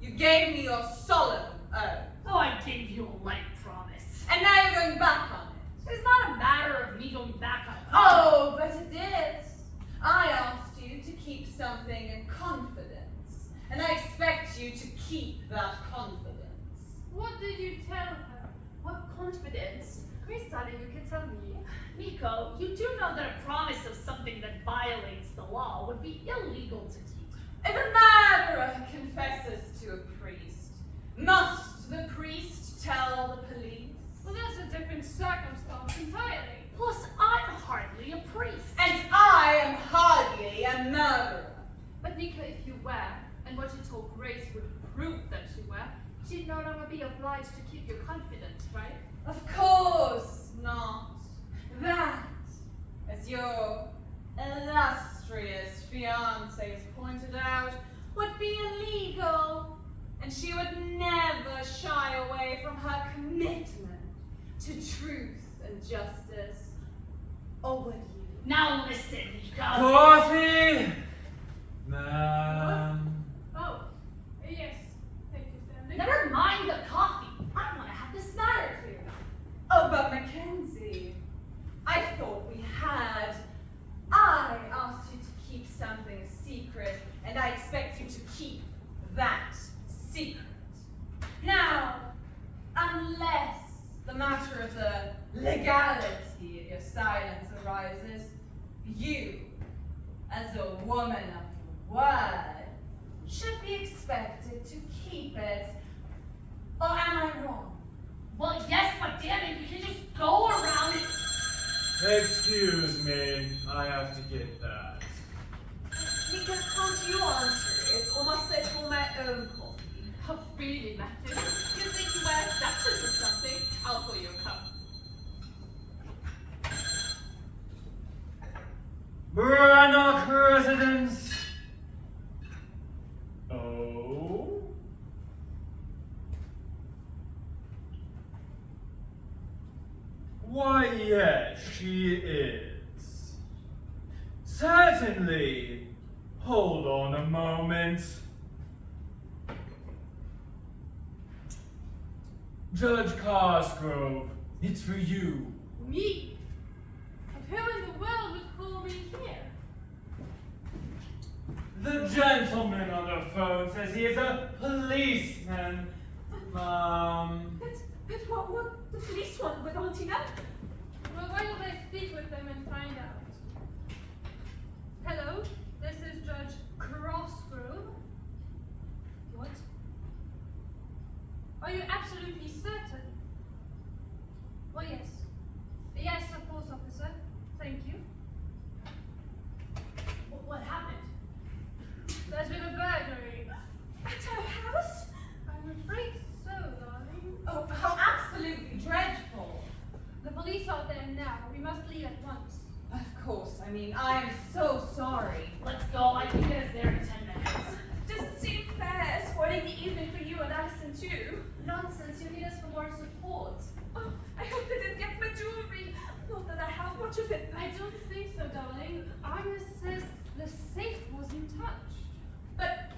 You gave me your solemn oath. oh, I gave you a light promise. And now you're going back on it. It's not a matter of me going back on it. Oh, but it is. I asked you to keep something in confidence, and I expect you to keep that confidence. What did you tell her? What confidence? Grace, darling, you can tell me. Nicko, you do know that a promise of something that violates the law would be illegal to keep. If a murderer confesses to a priest, must the priest tell the police? Well, that's a different circumstance entirely. Plus, I'm hardly a priest. And I am hardly a murderer. But Nicko, if you were, and what you told Grace would prove that you were, she'd no longer be obliged to keep your confidence, right? Of course not. That, as your illustrious fiancé has pointed out, would be illegal, and she would never shy away from her commitment to truth and justice. Or would you? Now listen, Nicko. Coffee! Ma'am. Oh, yes. Thank you, Stanley. Never mind the coffee. I want to have this matter cleared up. Oh, but Mackenzie, I thought we had. I asked you to keep something a secret, and I expect you to keep that secret. Now, unless the matter of the legality of your silence arises, you, as a woman of your word, should be expected to keep it. Or am I wrong? Well, yes, but damn it, you can just go around and... Excuse me, I have to get that. Nicko, can't you answer it? Or must I pour my own coffee? Oh, really, Matthew? You think you wear Duchess or something? I'll pour you a cup. Braddock residence. Oh? Why, yes, she is. Certainly. Hold on a moment. Judge Cosgrove, it's for you. Me? But who in the world would call me here? The gentleman on the phone says he is a policeman. But what would the police want with Auntie Nell? Well, why don't I speak with them and find out? Hello, this is Judge Cosgrove. What? Are you absolutely certain? our support. Oh, I hope they didn't get my jewelry. Not that I have much of it. I don't think so, darling. Agnes says the safe wasn't touched. But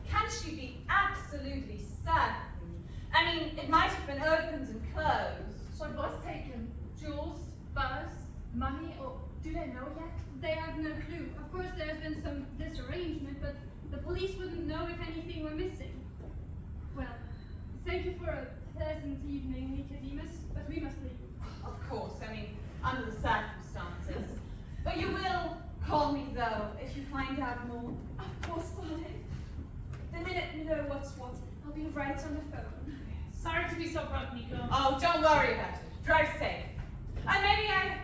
can she be absolutely certain? I mean, it might have been opened and closed. What was taken? Jewels, purse, money, or do they know yet? They have no clue. Of course, there's been some disarrangement, but the police wouldn't know if anything were missing. Well, thank you for a pleasant evening, Nicodemus, but we must leave. Of course, I mean, under the circumstances. But you will call me, though, if you find out more. Of course, darling. The minute we know what's what, I'll be right on the phone. Sorry to be so abrupt, Nicko. Oh, don't worry about it. Drive safe. And maybe I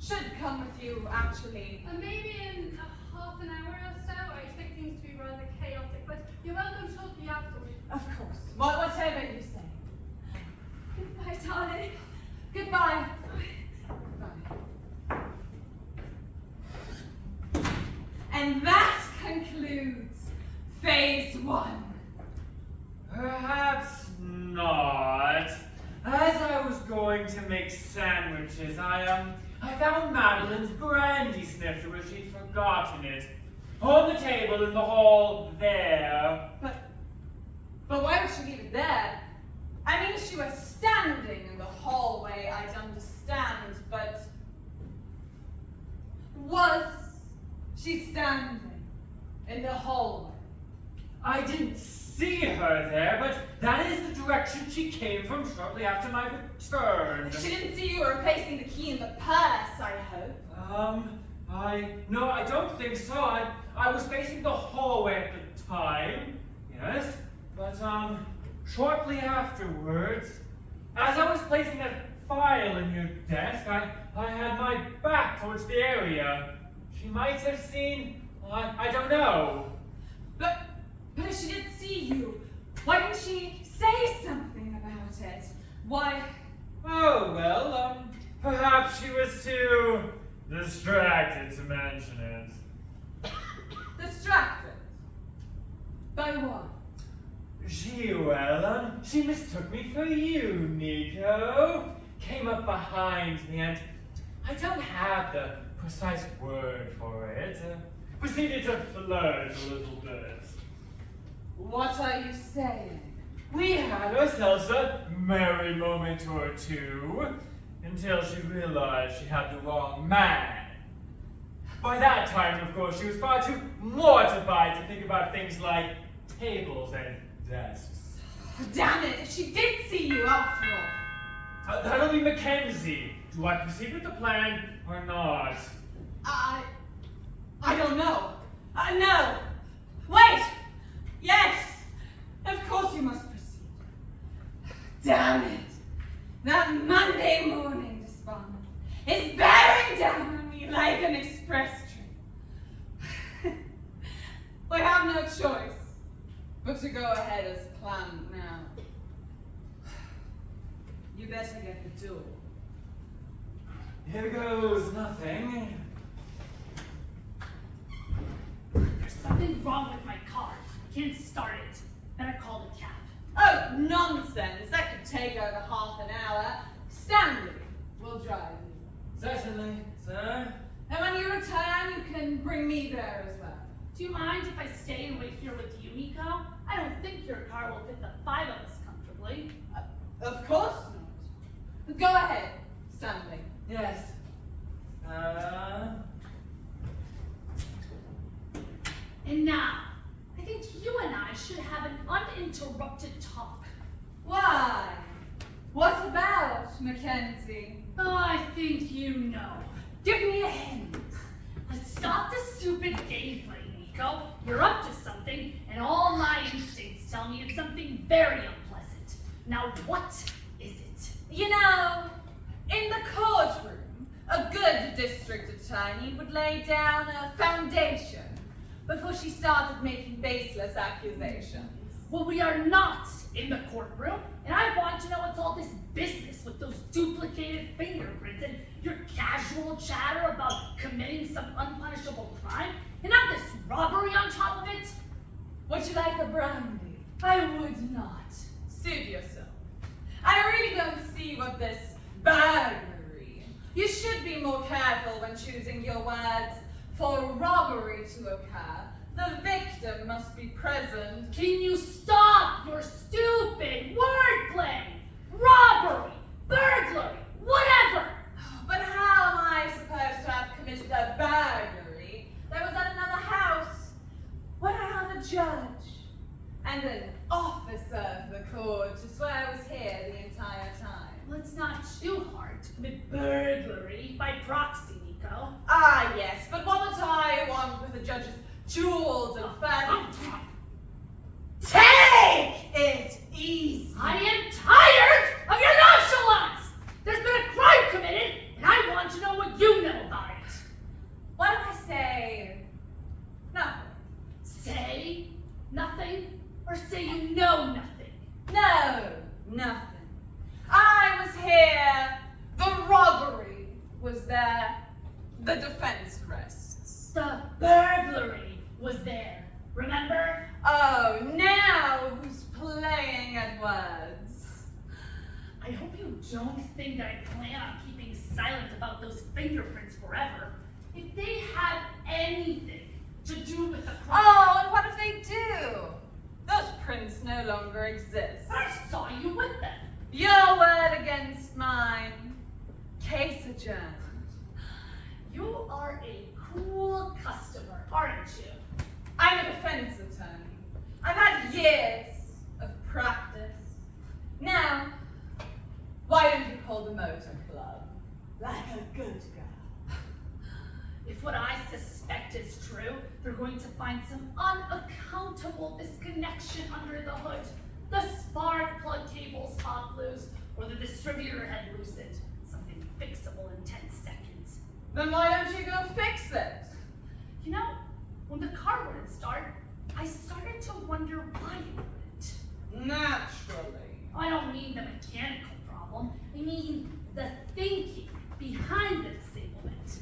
should come with you, actually. Maybe in a half an hour or so. I expect things to be rather chaotic, but you're welcome shortly afterwards. Of course. Whatever you say. Goodbye, darling. Goodbye. And that concludes phase 1. Perhaps not. As I was going to make sandwiches, I found Madeline's brandy snifter where she'd forgotten it. On the table in the hall there. But why would she leave it there? I mean, if she were standing in the hallway, I'd understand, but was she standing in the hallway? I didn't see her there, but that is the direction she came from shortly after my return. She didn't see you replacing the key in the purse, I hope. No, I don't think so. I was facing the hallway at the time, yes, but, shortly afterwards, as I was placing that file in your desk, I had my back towards the area. She might have seen, I don't know. But if she did see you, why didn't she say something about it? Why? Oh, well, perhaps she was too distracted to mention it. Distracted? By what? She mistook me for you, Nicko. Came up behind me and I don't have the precise word for it. Proceeded to flirt a little bit. What are you saying? We had ourselves a merry moment or two until she realized she had the wrong man. By that time, of course, she was far too mortified to think about things like tables and desks. Damn it, if she did see you after all. That'll be Mackenzie. Do I proceed with the plan or not? I don't know. No. Wait. Yes. Of course you must proceed. Damn it. That Monday morning despondent is bearing down on me like an express train. I have no choice but to go ahead as planned now. You better get the door. Here goes nothing. There's something wrong with my car. I can't start it. Better call the cab. Oh, nonsense. That could take over half an hour. Stanley will drive you. Certainly, sir. And when you return, you can bring me there as well. Do you mind if I stay and wait here with you, Nicko? I don't think your car will fit the 5 of us comfortably. Of course not. Go ahead, Stanley. Yes. And now, I think you and I should have an uninterrupted talk. Why? What about, Mackenzie? Oh, I think you know. Give me a hint. Let's stop this stupid gameplay, Nicko. You're up to something, and all my instincts tell me it's something very unpleasant. Now, what is it? You know, in the courtroom, a good district attorney would lay down a foundation before she started making baseless accusations. Well, we are not in the courtroom, and I want to know what's all this business with those duplicated fingerprints and your casual chatter about committing some unpunishable crime, and now this robbery on top of it. Would you like a brandy? I would not. Suit yourself. I I really don't see what this burglary. You should be more careful when choosing your words. For robbery to occur, the victim must be present. Can you stop your stupid wordplay? Robbery, burglary, whatever! But how am I supposed to have committed a burglary that was at another house when I have a judge and an officer of the court to swear I was here the entire time? Well, it's not too hard to commit burglary by proxy, Nicko. Ah, yes, but what would I want with the judge's jewels and furniture? Take it easy. I am tired of your nonchalance! There's been a crime committed, and I want to know what you know about it. What if I say nothing? Say nothing, or say you know nothing? No, nothing. I was here. The robbery was there. The defense rests. The burglary was there, remember? Oh, now who's playing at words? I hope you don't think I plan on keeping silent about those fingerprints forever. If they have anything to do with the crime. Oh, and what if they do? Those prints no longer exist. I saw you with them. Your word against mine. Case adjourned. You are a cool customer, aren't you? I'm a defense attorney. I've had years of practice. Now, why don't you call the motor club? Like a good girl. If what I suspect is true, they're going to find some unaccountable disconnection under the hood. The spark plug cables popped loose, or the distributor had loosened. Something fixable in 10 seconds. Then why don't you go fix it? You know, when the car wouldn't start, I started to wonder why it wouldn't. Naturally. I don't mean the mechanical problem. I mean the thinking behind the disablement.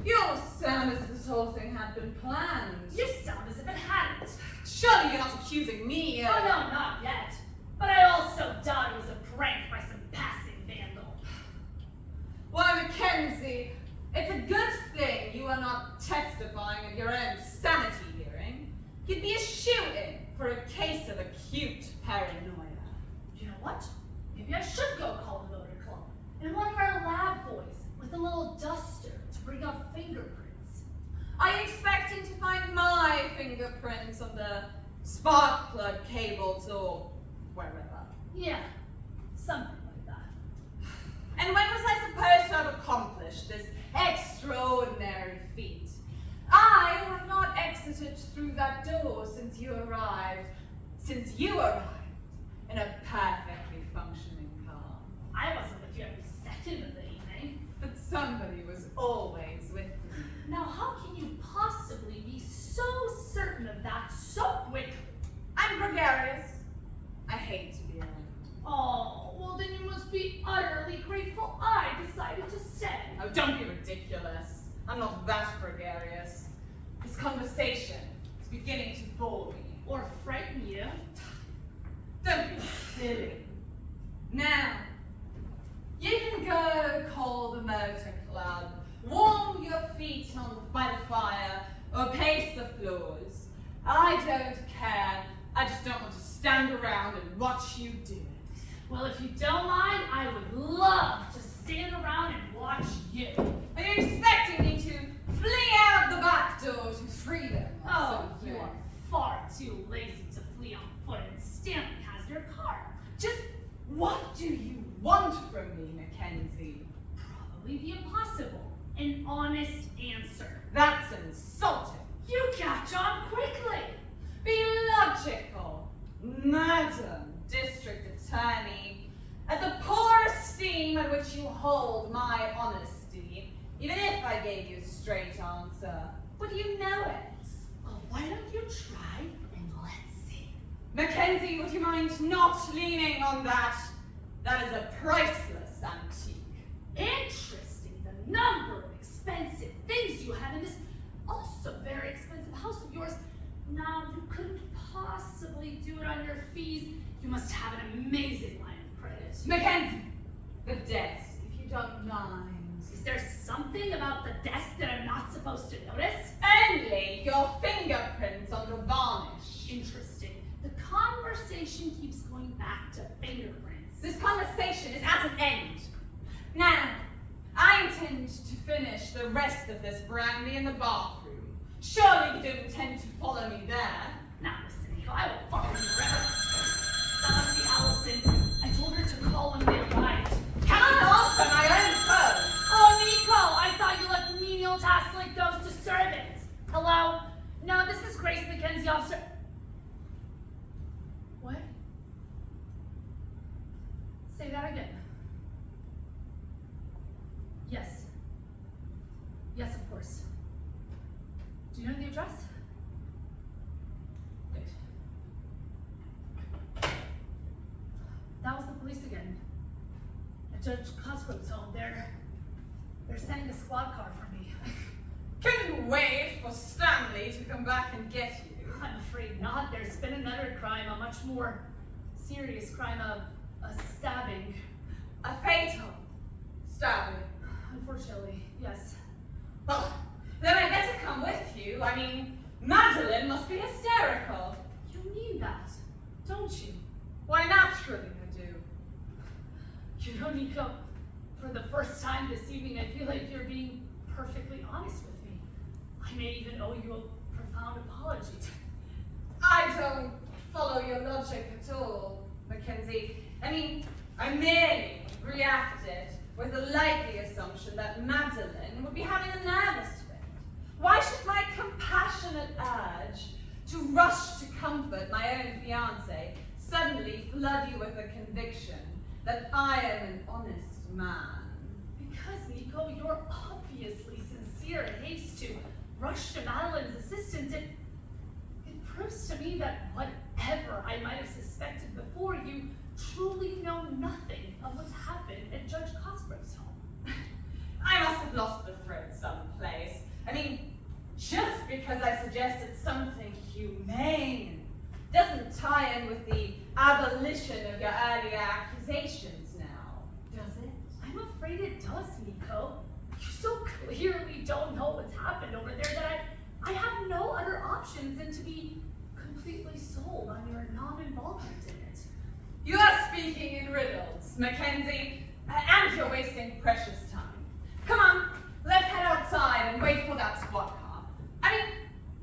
You sound as if this whole thing had been planned. You sound as if it hadn't. Surely you're not accusing me of... Oh no, not yet. But I also doubt it was a prank by some passing vandal. Why, Mackenzie, it's a good thing you are not testifying at your own sanity hearing. You'd be a shoe-in for a case of acute paranoia. You know what? Maybe I should go call the motor club. And one of our lab boys with a little duster to bring up fingerprints. Are you expecting to find my fingerprints on the spark plug cables or wherever? Yeah, something like that. And when was I supposed to have accomplished this extraordinary feat? I have not exited through that door since you arrived. Since you arrived in a perfectly functioning car. I wasn't with you every second of the evening. But somebody was always with me. Now how can you possibly be so certain of that so quickly? I'm gregarious. I hate to be alone. Oh, well then you must be utterly grateful I decided to stay. Oh, don't be ridiculous. I'm not that gregarious. This conversation is beginning to bore me. Or frighten you. Don't be silly. Now, you can go call the motor club, warm your feet by the fire, or pace the floors. I don't care. I just don't want to stand around and watch you do it. Well, if you don't mind, I would love to stand around and watch you. Are you expecting me to flee out the back door to freedom? or Oh, something? you are far too lazy to flee on foot, and Stanley has your car. Just what do you want from me, Mackenzie? Probably the impossible. An honest answer. That's insulting. You catch on quickly. Be logical, Madam District Attorney. At the poor esteem at which you hold my honesty, even if I gave you a straight answer, would you know it? Well, why don't you try and let's see. Mackenzie, would you mind not leaning on that? That is a priceless antique. Interesting, the number of expensive things you have in this also very expensive house of yours. Now, you couldn't possibly do it on your fees. You must have an amazing line of credit. it. Mackenzie, the desk, if you don't mind. Is there something about the desk that I'm not supposed to notice? Only your fingerprints on the varnish. Interesting. The conversation keeps going back to fingerprints. This conversation is at an end. Now, I intend to finish the rest of this brandy in the bathroom. Surely you don't intend to follow me there. Now listen, Nicko, I will follow you wherever. That must be Allison. I told her to call when they arrived. Can I answer my own phone? Oh, Nicko, I thought you left menial tasks like those to servants. Hello? No, this is Grace Mackenzie, officer. What? Say that again. Yes. Yes, of course. Do you know the address? Good. That was the police again. At Judge Cosgrove's home. They're sending a squad car for me. Couldn't wait for Stanley to come back and get you. I'm afraid not. There's been another crime, a much more serious crime, a stabbing. A fatal stabbing. Unfortunately, yes. Well, then I better come with you. I mean, Madeline must be hysterical. You mean that, don't you? Why, naturally I do. You know, Nicko, for the first time this evening, I feel like you're being perfectly honest with me. I may even owe you a profound apology. I don't follow your logic at all, Mackenzie. I mean, I merely reacted with the likely assumption that Madeline would be having a nervous fit. Why should my compassionate urge to rush to comfort my own fiancé suddenly flood you with a conviction that I am an honest man? Because, Nicko, you're obviously sincere in haste to rush to Madeline's assistance. It proves to me that whatever I might have suspected before, you truly know nothing of what's happened at Judge Cosgrove's home. I must have lost the thread someplace. I mean, just because I suggested something humane doesn't tie in with the abolition of your earlier accusations now, does it? I'm afraid it does, Nicko. You so clearly don't know what's happened over there that I have no other options than to be completely sold on your non-involvement in it. You are speaking in riddles, Mackenzie, and you're wasting precious time. Come on, let's head outside and wait for that squad car. I mean,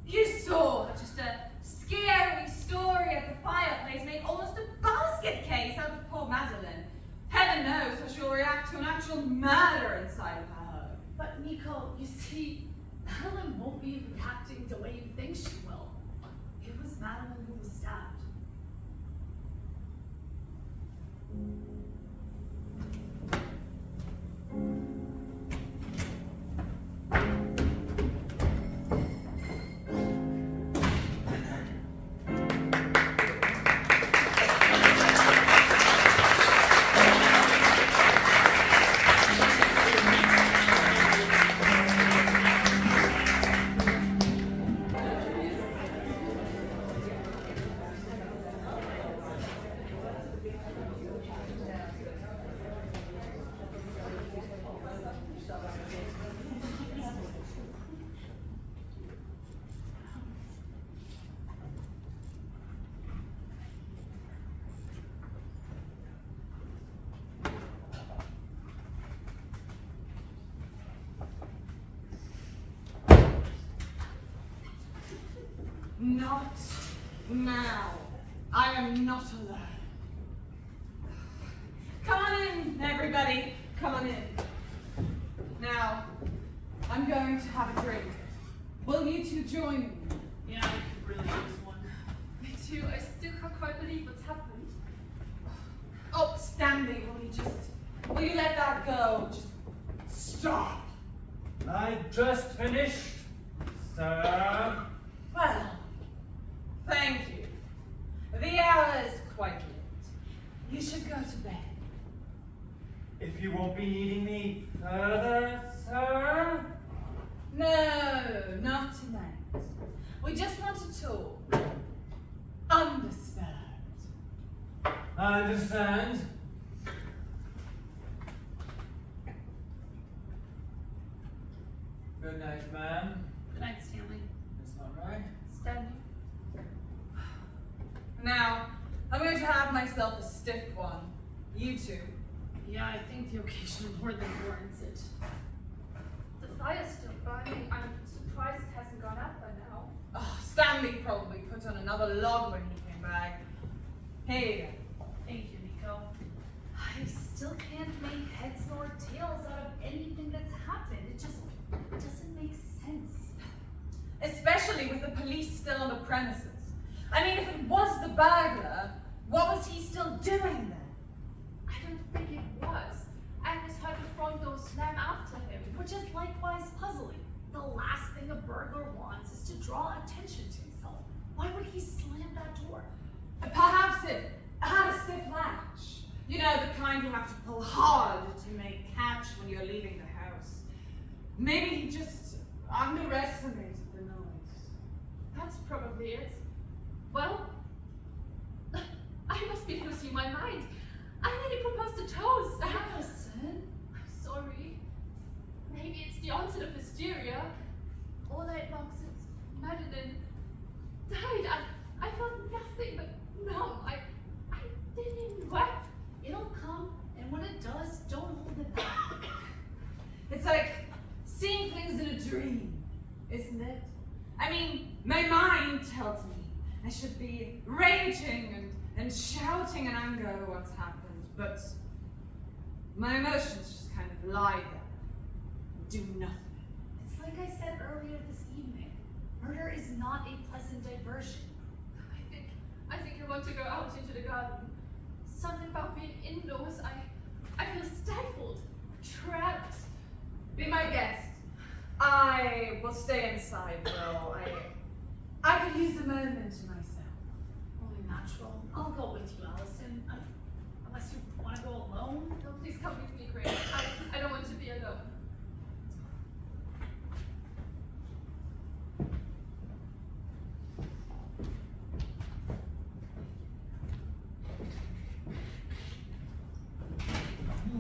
you saw just a scary story at the fireplace make almost a basket case out of poor Madeline. Heaven knows how she'll react to an actual murder inside of her home. But Nicko, you see, Madeline won't be reacting the way you think she will. It was Madeline who was stabbed. Not now. I am not alone. Come on in, everybody. Come on in. Now, I'm going to have a drink. Will you two join me? Yeah, I could really use one. Me too. I still can't quite believe what's happened. Oh, Stanley, will you let that go? Just stop. I just finished, sir. Well, thank you. The hour is quite late. You should go to bed. If you won't be needing me further, sir? No, not tonight. We just want to talk. Undisturbed. I understand. Now, I'm going to have myself a stiff one. You two. Yeah, I think the occasion more than warrants it. The fire's still burning. I'm surprised it hasn't gone out by now. Oh, Stanley probably put on another log when he came back. Hey, Thank you, Nicko. I still can't make heads nor tails out of anything that's happened. It just doesn't make sense. especially with the police still on the premises. I mean, if it was the burglar, what was he still doing then? I don't think it was. Agnes heard the front door slam after him. Which is likewise puzzling. The last thing a burglar wants is to draw attention to himself. Why would he slam that door? Perhaps it had a stiff latch. You know, the kind you have to pull hard to make catch when you're leaving the house. Maybe he just underestimated the noise. That's probably it. Well, I must be losing my mind. I nearly proposed a toast. Allison? I'm sorry. Maybe it's the onset of hysteria. All night long since Madeline died, I felt nothing but numb. I didn't even weep. It'll come, and when it does, don't hold it back. It's like seeing things in a dream, isn't it? I mean, my mind tells me I should be raging and shouting in anger at what's happened, but my emotions just kind of lie there and do nothing. It's like I said earlier this evening. Murder is not a pleasant diversion. I think I want to go out into the garden. Something about being indoors. I feel stifled, trapped. Be my guest. I will stay inside, though. I could use a moment to myself. Only natural. I'll go with you, Allison. Unless you want to go alone. No, please come with me, Grace. I don't want to be alone.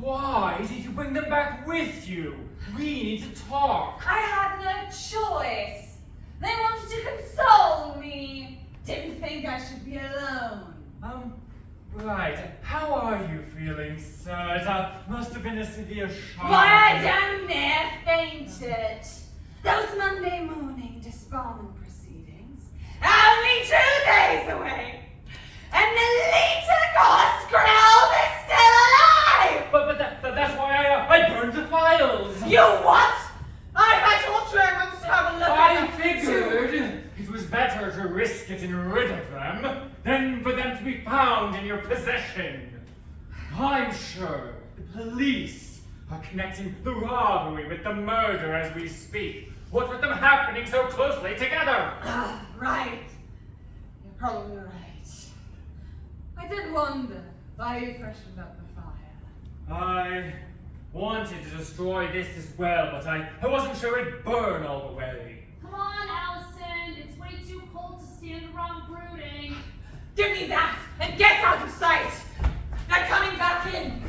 Why did you bring them back with you? We need to talk. I had no choice. They wanted to console me. Didn't think I should be alone. Right. How are you feeling, sir? That must have been a severe shock. Why, I damn near fainted. Those Monday morning disbarment proceedings are only 2 days away. And the Lita Cosgrove is still alive! But that's why I burned the files. You what? I told you I wanted to have a look I at them figured it was better to risk getting rid of them than for them to be found in your possession. I'm sure the police are connecting the robbery with the murder as we speak. What with them happening so closely together? Right. You're probably right. I did wonder why you freshened up the fire. I wanted to destroy this as well, but I wasn't sure it'd burn all the way. Come on, Allison. It's way too cold to stand around brooding. Give me that and get out of sight! They're coming back in!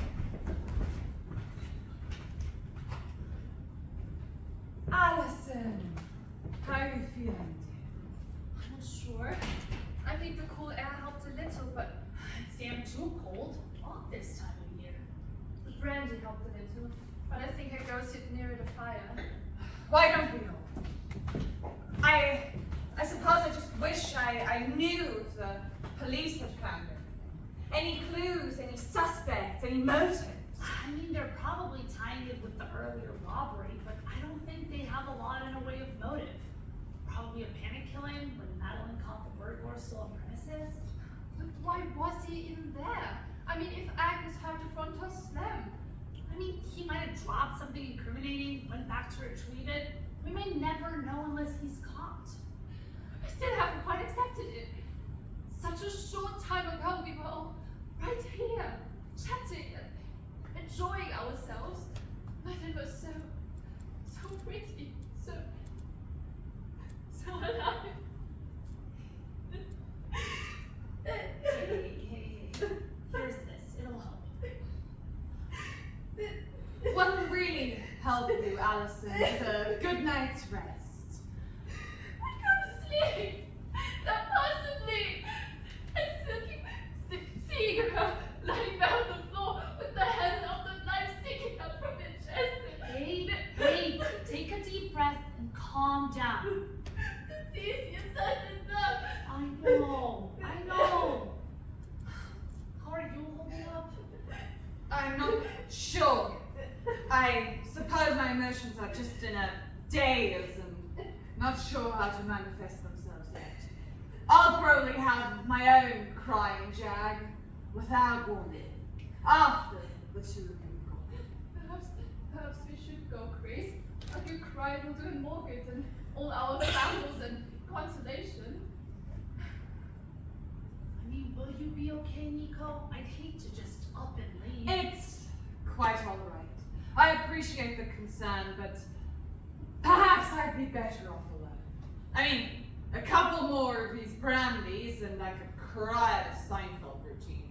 Allison, how are you feeling, dear? I'm not sure. I think the cool air helped a little, but It's damn too cold. Not this time of year. the brandy helped a little. But I think I go sit nearer the fire. Why don't we all? I suppose I just wish I knew if the police had found anything. Any clues, any suspects, any motives. I mean, they're probably tying it with the earlier robbery, but I don't think they have a lot in a way of motive. Probably a panic killing when Madeline caught the burglar still on premises. But why was he even there? I mean, if Agnes heard the front door slam. I mean, he might have dropped something incriminating, went back to retrieve it. We may never know unless he's caught. I still haven't quite accepted it. Such a short time ago, we were all right here, chatting and enjoying ourselves. But it was so pretty, so alive. Hey. Here's this. It'll help. What will really help you, Allison, is a good night's rest. I couldn't sleep. Not possibly. I just in a daze and not sure how to manifest themselves yet. I'll probably have my own crying jag without warning after the two of you go. Perhaps we should go, Chris. Like you cry will do more good than all our samples and consolation. I mean, will you be okay, Nicko? I'd hate to just up and leave. It's quite all right. I appreciate the concern, but perhaps I'd be better off alone. I mean, a couple more of these brandies and I could cry at a Seinfeld routine.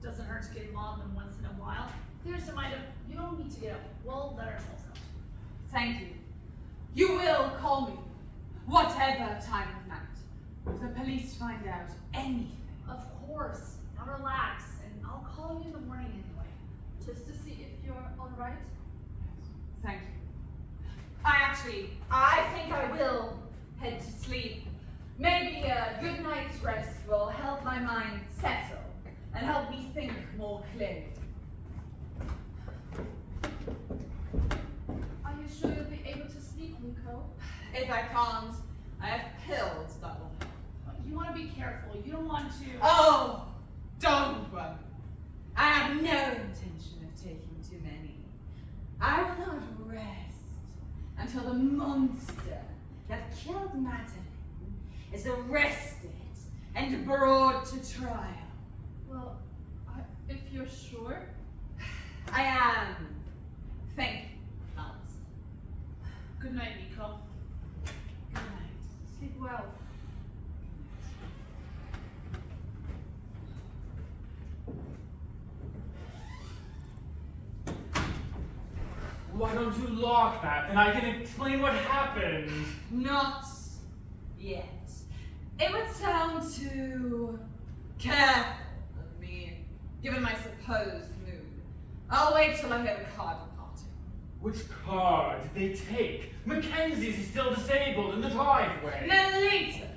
Doesn't hurt to get involved in once in a while. There's some item. You don't need to get up. We'll let ourselves out. Thank you. You will call me, whatever time of night. If the police find out anything. Of course. Now relax, and I'll call you in the morning anyway. Just to see if you're alright. Thank you. I think I will head to sleep. Maybe a good night's rest will help my mind settle and help me think more clearly. Are you sure you'll be able to sleep, Nicko? If I can't, I have pills that will help. You want to be careful. You don't want to. Oh, don't worry. I have no intention of taking too many. I will not rest until the monster that killed Madeline is arrested and brought to trial. Well, if you're sure. I am. Thank you, Alice. Good night, Nicko. Good night. Sleep well. Why don't you lock that, and I can explain what happened? Not yet. It would sound too careful of me, given my supposed mood. I'll wait till I hear the card departing. Which car did they take? Mackenzie's is still disabled in the driveway. Lolita's.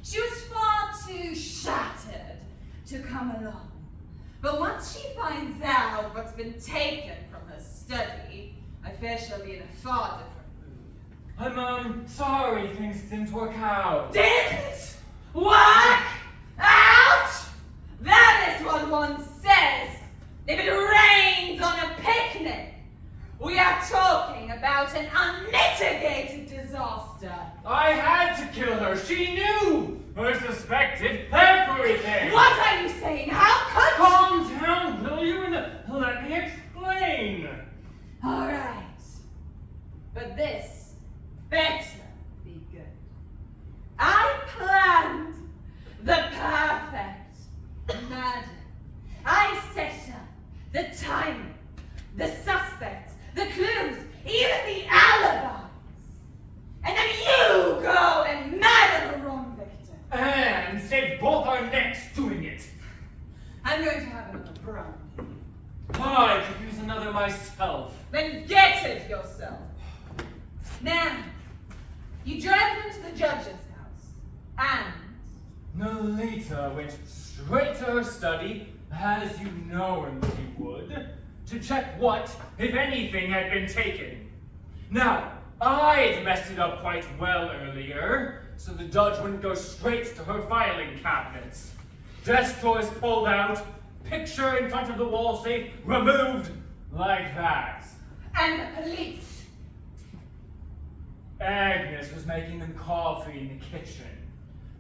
She was far too shattered to come along. But once she finds out what's been taken from her study, I fear she'll be in a far different mood. I'm sorry things didn't work out. Didn't work out? That is what one says if it rains on a picnic. We are talking about an unmitigated disaster. I had to kill her. She knew. I suspected everything. What are you saying? How could you? Calm down, will you? And let me explain. All right. But this better be good. I planned the perfect murder. I set up the timing, the suspects, the clues, even the alibis. And then you go and murder the wrong victim. And save both our necks doing it. I'm going to have another brand. I could use another myself. Then get it yourself. Now, you dragged him to the judge's house, and Nolita went straight to her study, as you know she would, to check what, if anything, had been taken. Now, I'd messed it up quite well earlier, so the judge wouldn't go straight to her filing cabinets. Desk drawers pulled out, picture in front of the wall safe removed, like that. and the police. Agnes was making them coffee in the kitchen.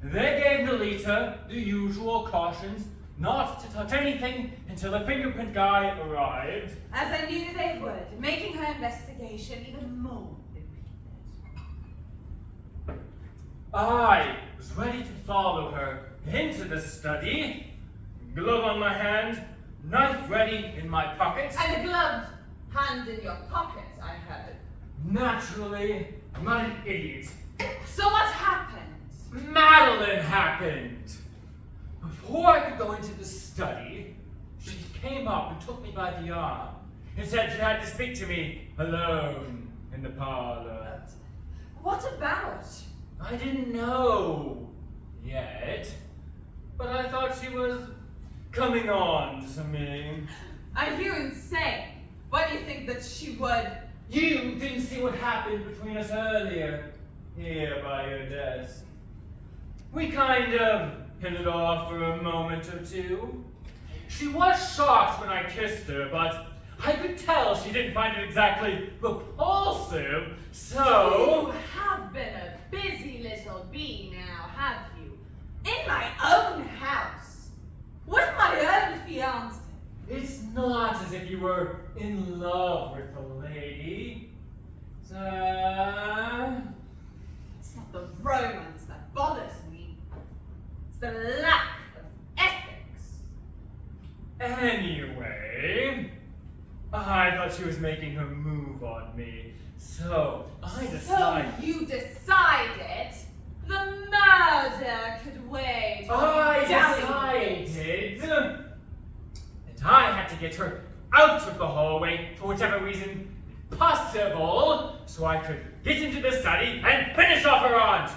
They gave Nolita the usual cautions not to touch anything until the fingerprint guy arrived. As I knew they would, making her investigation even more impeded. I was ready to follow her into the study, glove on my hand, knife ready in my pocket. And a gloved hand in your pocket, I heard. Naturally, I'm not an idiot. So what happened? Madeline happened. Before I could go into the study, she came up and took me by the arm and said she had to speak to me alone in the parlor. What about? I didn't know yet, but I thought she was coming on to me. Are you insane? Why do you think that she would you didn't see what happened between us earlier, here by your desk. We kind of hit it off for a moment or two. She was shocked when I kissed her, but I could tell she didn't find it exactly repulsive, so... You have been a busy little bee now, have you? In my own house, with my own fiancé. It's not as if you were in love with the lady. It's not the romance that bothers me. It's the lack of ethics. Anyway, I thought she was making her move on me, so I decided... So you decided the murder could wait. I decided that I had to get her out of the hallway for whatever reason possible, so I could get into the study and finish off her aunt.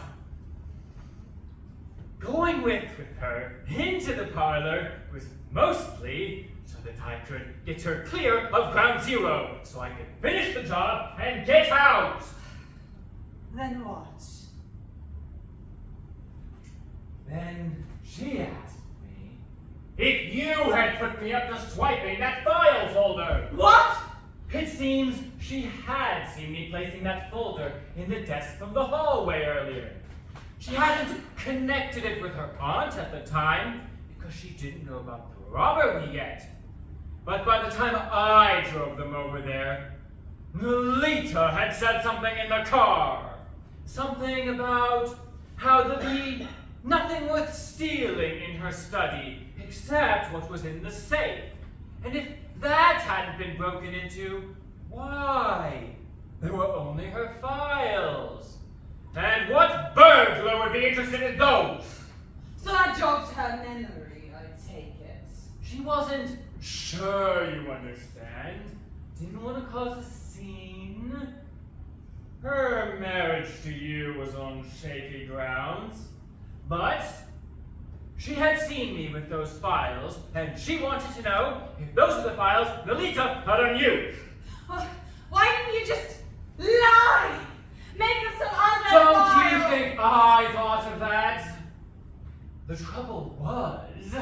Going with her into the parlor was mostly so that I could get her clear of ground zero, so I could finish the job and get out. Then what? Then she asked me if you had put me up to swiping that file folder. What? It seems she had seen me placing that folder in the desk from the hallway earlier. She hadn't connected it with her aunt at the time because she didn't know about the robbery yet. But by the time I drove them over there, Nolita had said something in the car. Something about how there'd be nothing worth stealing in her study except what was in the safe. And if that hadn't been broken into, why? There were only her files. And what burglar would be interested in those? So that jogged her memory, I take it. She wasn't sure you understand. Didn't want to cause a scene. Her marriage to you was on shaky grounds. But she had seen me with those files, and she wanted to know if those were the files Nolita had on you. Why didn't you just lie? Make up some other Don't file. you think I thought of that? The trouble was,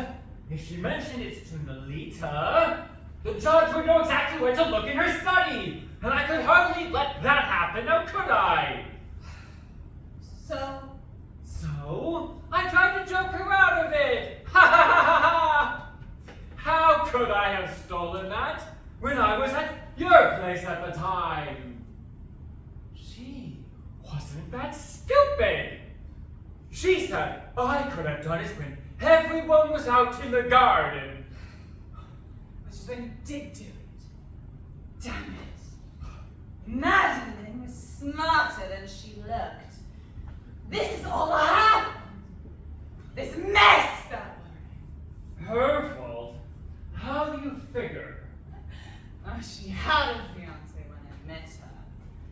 if she mentioned it to Nolita, the judge would know exactly where to look in her study, and I could hardly let that happen, now could I? So, I tried to joke her out of it. Ha ha ha ha ha! How could I have stolen that when I was at your place at the time? She wasn't that stupid. She said I could have done it when everyone was out in the garden. Which is when you did do it. Damn it. Madeline was smarter than she looked. This is all I have. This mess that Her fault? How do you figure? She had a fiancé when I met her.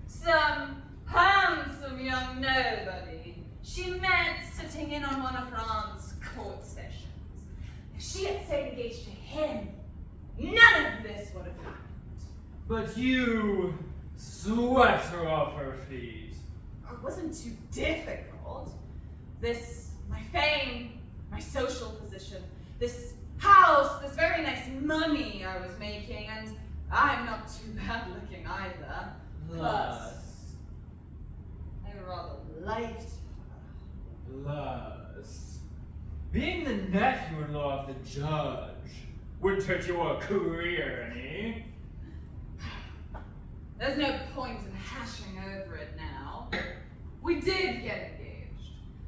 Some handsome young nobody she met sitting in on one of her aunt's court sessions. If she had stayed engaged to him, none of this would have happened. But you swept her off her feet. It wasn't too difficult. My fame, my social position, this house, this very nice money I was making, and I'm not too bad looking either. Plus, I rather liked her. Plus, being the nephew-in-law of the judge wouldn't hurt your career any. There's no point in hashing over it now. We did get engaged.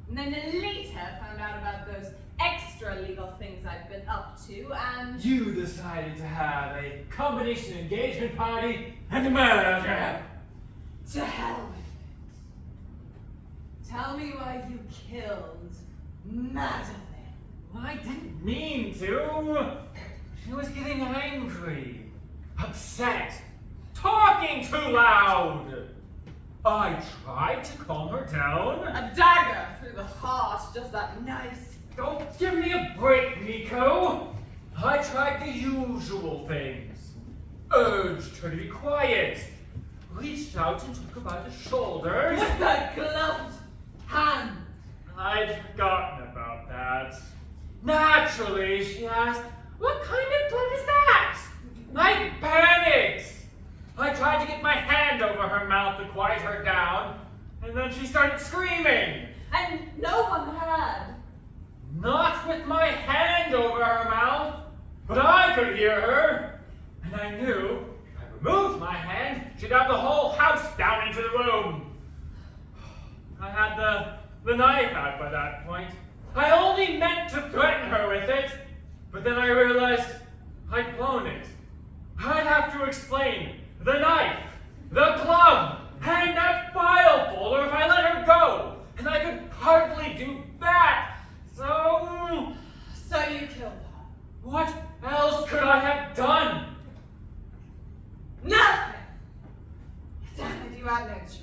And then Nolita found out about those extra legal things I'd been up to, and You decided to have a combination engagement party and a murder. to hell with it. Tell me why you killed Madeline. Well, I didn't mean to. She was getting angry, upset, talking too loud. I tried to calm her down. A dagger through the heart does that nice. Don't give me a break, Nicko. I tried the usual things. Urged her to be quiet. reached out and took her by the shoulders. With her gloved hand. I'd forgotten about that. Naturally, she asked, "What kind of glove is that?" I panicked. I tried to get my hand over her mouth to quiet her down, and then she started screaming. And no one heard. Not with my hand over her mouth, but I could hear her. And I knew if I removed my hand, she'd have the whole house down into the room. I had the knife out by that point. I only meant to threaten her with it, but then I realized I'd blown it. I'd have to explain the knife, the glove, and that file folder if I let her go, and I could hardly do that. So you killed her. What else could I have done? Nothing! Damn it, you had no choice.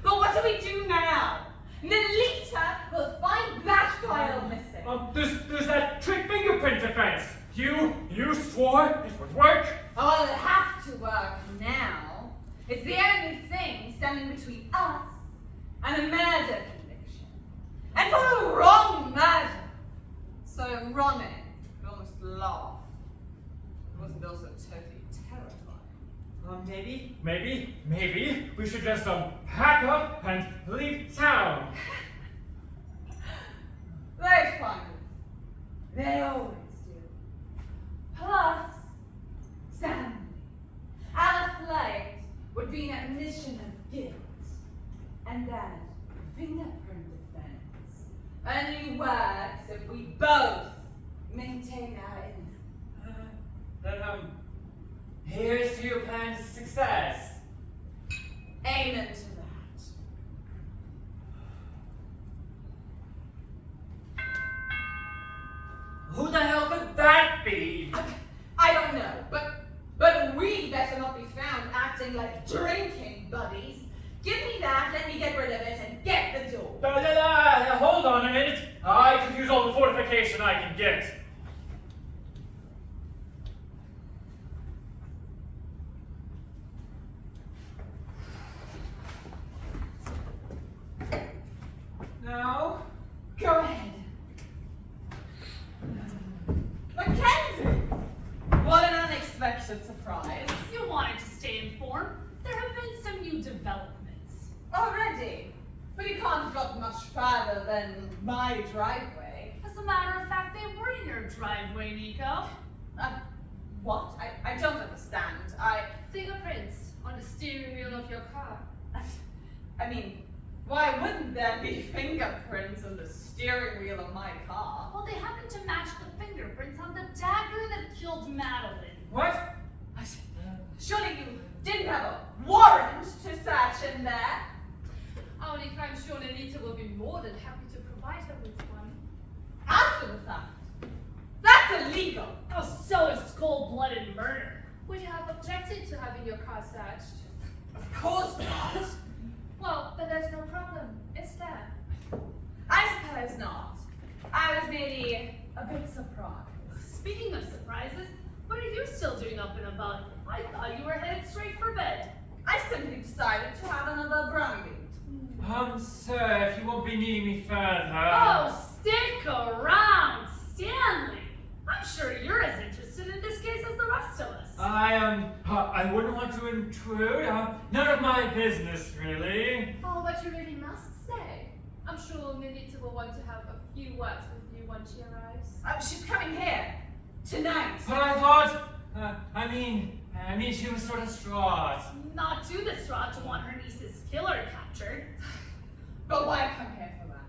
But what do we do now? Nalita will find that file missing. There's that trick fingerprint defense. You swore it would work. Oh, well, it'll have to work now. It's the only thing standing between us and a murder conviction. And for a wrong murder. So ironic. We almost laughed. Wasn't also totally terrifying. Maybe we should just pack up and leave town. They find it. They always do. Plus, Stanley, our flight would be an admission of guilt. And that fingerprint defense only works if we both maintain our innocence. Then here's to your plan's success. Amen to that. Who the hell could that be? I don't know, but we better not be found acting like drinking buddies. Give me that, let me get rid of it, and get the door. Hold on a minute. I could use all the fortification I can get. No? Go ahead. Mackenzie! What an unexpected surprise. You wanted to stay informed. There have been some new developments. Already? But you can't have got much farther than my driveway. As a matter of fact, they were in your driveway, Nicko. What? I don't understand. Fingerprints on the steering wheel of your car. I mean, why wouldn't there be fingerprints on the steering wheel of my car? Well, they happen to match the fingerprints on the dagger that killed Madeline. What? Surely you didn't have a warrant to search in there? Oh, Nicko, I'm sure Nalita will be more than happy to provide her with one. After the fact. That's illegal. Oh, so is cold-blooded murder. Would you have objected to having your car searched? Of course not. Well, then there's no problem. It's there. I suppose not. I was merely a bit surprised. Speaking of surprises, what are you still doing up and about? I thought you were headed straight for bed. I simply decided to have another brownie. Sir, if you won't be needing me further. Oh, stick around, Stanley. I'm sure you're as interested in this case as the rest of us. I wouldn't want to intrude. None of my business, really. Oh, but you really must stay. I'm sure Nalita will want to have a few words with you once she arrives. She's coming here. Tonight. But I thought, I mean, she was sort of distraught. Not too distraught to want her niece's killer captured. But why come here for that?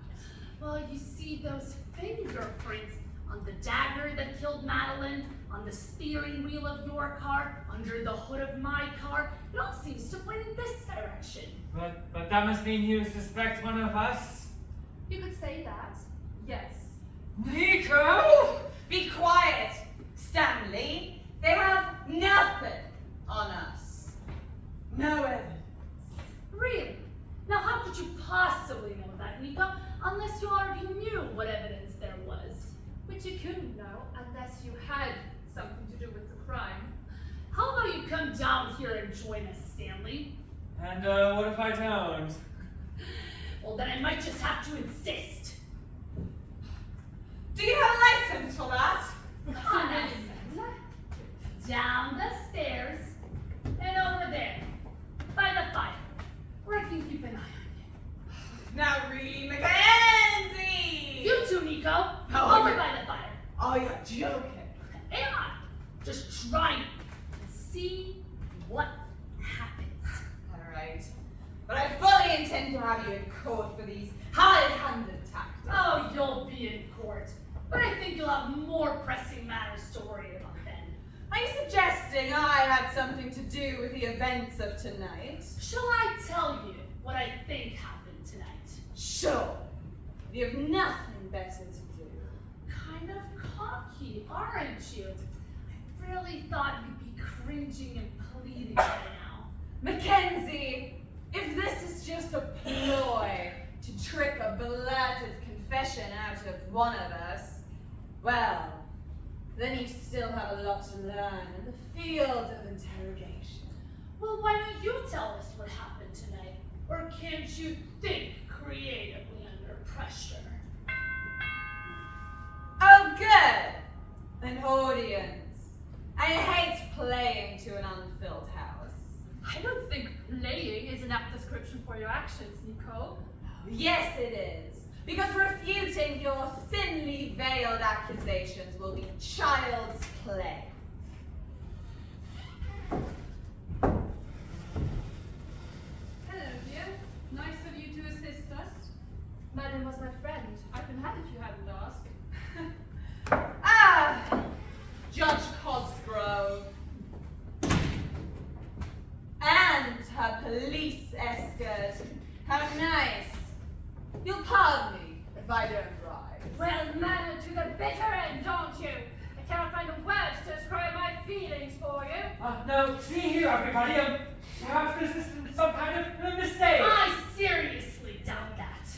Well, you see those fingerprints on the dagger that killed Madeline, on the steering wheel of your car, under the hood of my car. It all seems to point in this direction. But that must mean you suspect one of us? You could say that. Yes. Nicko! Be quiet, Stanley. They have nothing on us. No evidence. Really? Now how could you possibly know that, Nicko, unless you already knew what evidence there was? Which you couldn't know unless you had something to do with the crime. How about you come down here and join us, Stanley. And what if I don't? Well, then I might just have to insist. Do you have a license for that? Come on, down the stairs and over there, by the fire, where I can keep an eye on Now really, Mackenzie! you. You too, Nicko. Oh, over yeah. by the fire. Oh, you're joking. Am I? Just try it and see what happens. Alright. But I fully intend to have you in court for these high-handed tactics. Oh, you'll be in court, but I think you'll have more pressing matters to worry about then. Are you suggesting I had something to do with the events of tonight? Shall I tell you what I think happened tonight? Sure. You have nothing better to do. Kind of cocky, aren't you? I really thought you'd be cringing and pleading by now. Mackenzie, if this is just a ploy to trick a belated confession out of one of us, well, then you still have a lot to learn in the field of interrogation. Well, why don't you tell us what happened tonight? Or can't you think creatively under pressure? Oh, good! An audience. I hate playing to an unfilled house. I don't think playing is an apt description for your actions, Nicko. Yes, it is. Because refuting your thinly veiled accusations will be child's play. Hello, dear. Nice of you to assist us. Madam was my friend. I'd been happy if you hadn't asked. Ah! Judge Cosgrove. And her police escort. How nice. You'll pardon me if I don't rise. Well mannered to the bitter end, aren't you? I cannot find the words to describe my feelings for you. No, see here, everybody. Perhaps this is some kind of mistake. I seriously doubt that.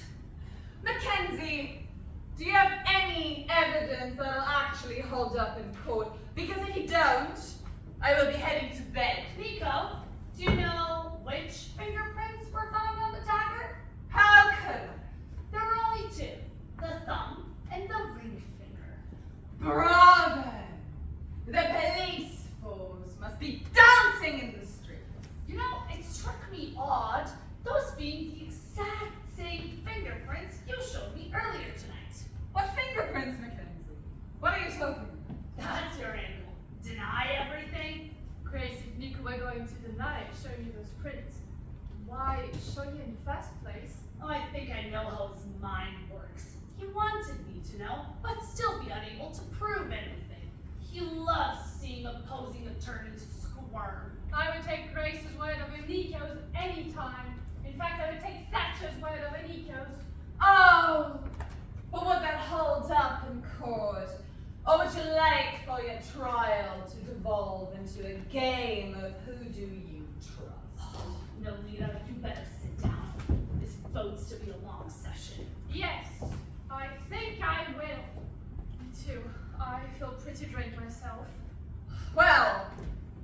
Mackenzie, do you have any evidence that'll actually hold up in court? Because if you don't, I will be heading to bed. Nicko, do you know which fingerprints were found on the dagger? How could I? There were only two, the thumb and the ring finger. Bravo! The police force must be dancing in the streets. You know, it struck me odd, those being the exact same fingerprints you showed me earlier tonight. What fingerprints, Mackenzie? What are you talking about? That's your angle. Deny everything? Grace, if Nicko were going to deny showing you those prints, why show you in the first place? Oh, I think I know how his mind works. He wanted me to know, but still be unable to prove anything. He loves seeing opposing attorneys squirm. I would take Grace's word over Nicko's any time. In fact, I would take Thatcher's word over Nicko's. Oh, but would that hold up in court? Or would you like for your trial to devolve into a game of who do you trust? No, Lita, you better sit down. This bodes to be a long session. Yes, I think I will. Me too. I feel pretty drained myself. Well,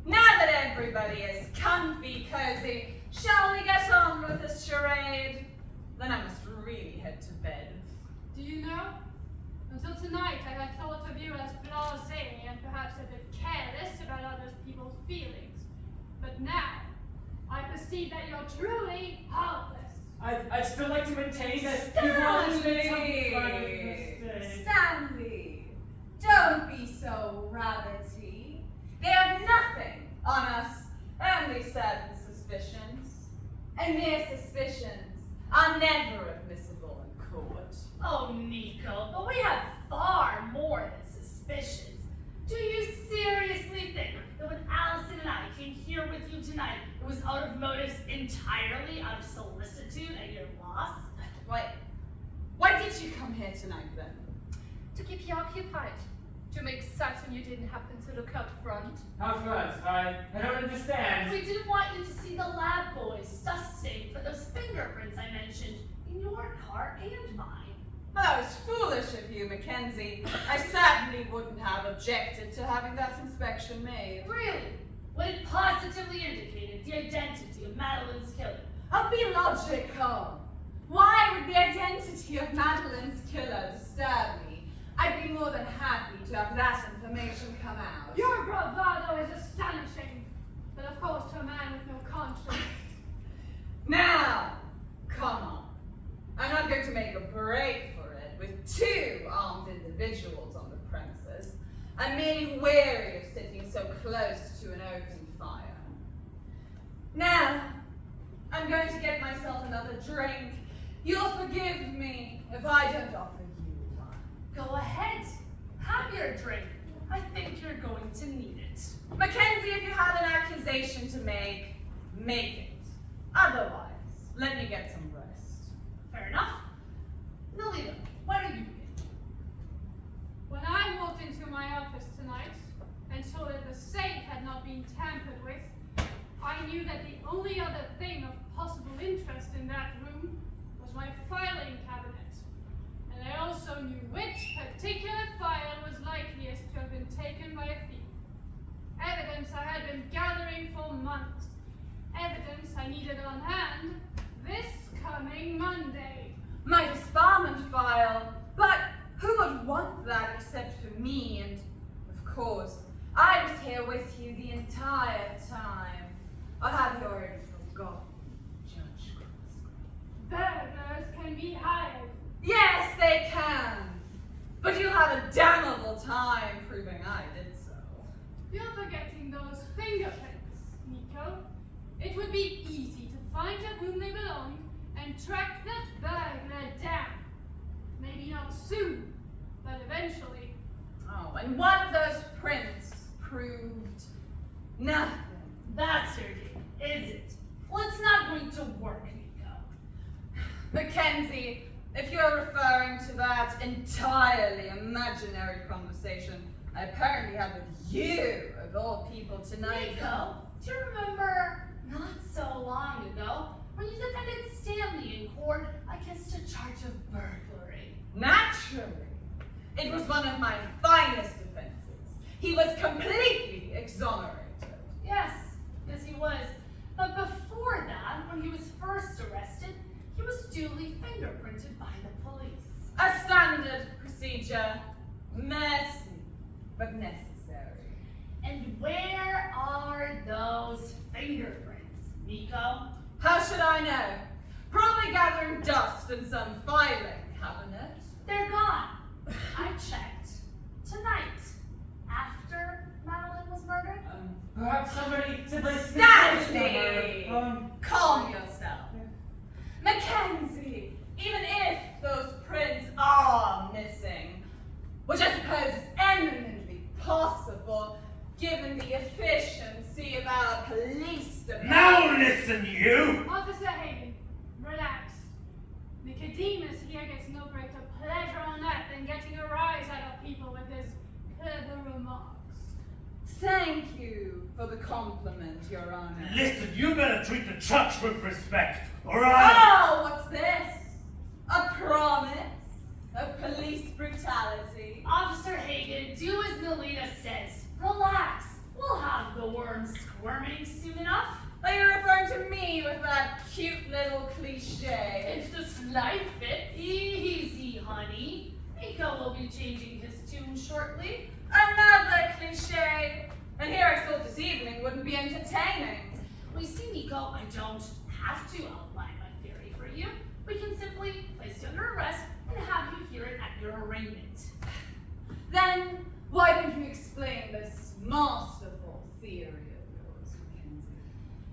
now that everybody is comfy, cozy, shall we get on with this charade? Then I must really head to bed. Do you know? Until tonight, I had thought of you as blasé and perhaps a bit careless about other people's feelings. But now, I perceive that you're truly heartless. I'd still like to maintain that you only made some kind of Stanley! mistake. Stanley! Don't be so rabbity. They have nothing on us, only certain suspicions. And mere suspicions are never admissible in court. Oh, Nicko, but we have far more than suspicions. Do you seriously think that when Allison and I came here with you tonight, it was out of motives entirely out of solicitude at your loss? Why did you come here tonight then? To keep you occupied. To make certain you didn't happen to look out front. How front? I don't understand. We didn't want you to see the lab boys dusting for those fingerprints I mentioned in your car and mine. That was foolish of you, Mackenzie. I certainly wouldn't have objected to having that inspection made. Really? when it positively indicated the identity of Madeline's killer. I'll be logical. Why would the identity of Madeline's killer disturb me? I'd be more than happy to have that information come out. Your bravado is astonishing, but of course to a man with no conscience. Now, come on. I'm not going to make a break for it with 2 armed individuals on the premises. I'm merely weary of sitting so close to an open fire. Now, I'm going to get myself another drink. You'll forgive me if I don't offer you one. Go ahead. Have your drink. I think you're going to need it. Mackenzie, if you have an accusation to make it. Otherwise, let me get some rest. Fair enough. Nolita, why don't you begin? When I walked into my office tonight and saw that the safe had not been tampered with, I knew that the only other thing of possible interest in that room was my filing cabinet. And I also knew which particular file was likeliest to have been taken by a thief. Evidence I had been gathering for months. Evidence I needed on hand this coming Monday. My disbarment file. But who would want that except for me? And, of course, I was here with you the entire time. Or have you already forgotten, Judge Crossgrave? Burglars can be hired. Yes, they can. But you'll have a damnable time proving I did so. You're forgetting those fingerprints, Nicko. It would be easy to find to whom they belonged and track that burglar down. Maybe not soon, but eventually. Oh, and one of those prints proved nothing. That's your deal, is it? Well, it's not going to work, Nicko. Mackenzie, if you're referring to that entirely imaginary conversation I apparently had with you, of all people, tonight. Nicko, do you remember not so long ago when you defended Stanley in court against a charge of burglary? Naturally. It was one of my finest defenses. He was completely exonerated. Yes, he was. But before that, when he was first arrested, he was duly fingerprinted by the police. A standard procedure. Messy, but necessary. And where are those fingerprints, Nicko? How should I know? Probably gathering dust in some filing cabinet. They're gone. I checked. Tonight, after Madeline was murdered. Perhaps somebody Stanley! Calm yourself. Mackenzie, even if those prints are missing, which I suppose is eminently possible given the efficiency of our police department. Now listen, you! Officer Hagen, relax. Nicodemus here gets no greater pleasure on earth than getting a rise out of people with his clever remarks. Thank you for the compliment, Your Honor. Listen, you better treat the church with respect, alright? Oh, what's this? A promise of police brutality? Officer Hagen, do as Nolita says. Relax. We'll have the worms squirming soon enough. Are you referring to me with that cute little cliche? If the slide fits. Easy, honey. Nicko will be changing his tune shortly. Another cliche. And here I thought this evening wouldn't be entertaining. We see, Nicko, I don't have to outline my theory for you. We can simply place you under arrest and have you hear it at your arraignment. Then why don't you explain this masterful theory of yours, Mackenzie?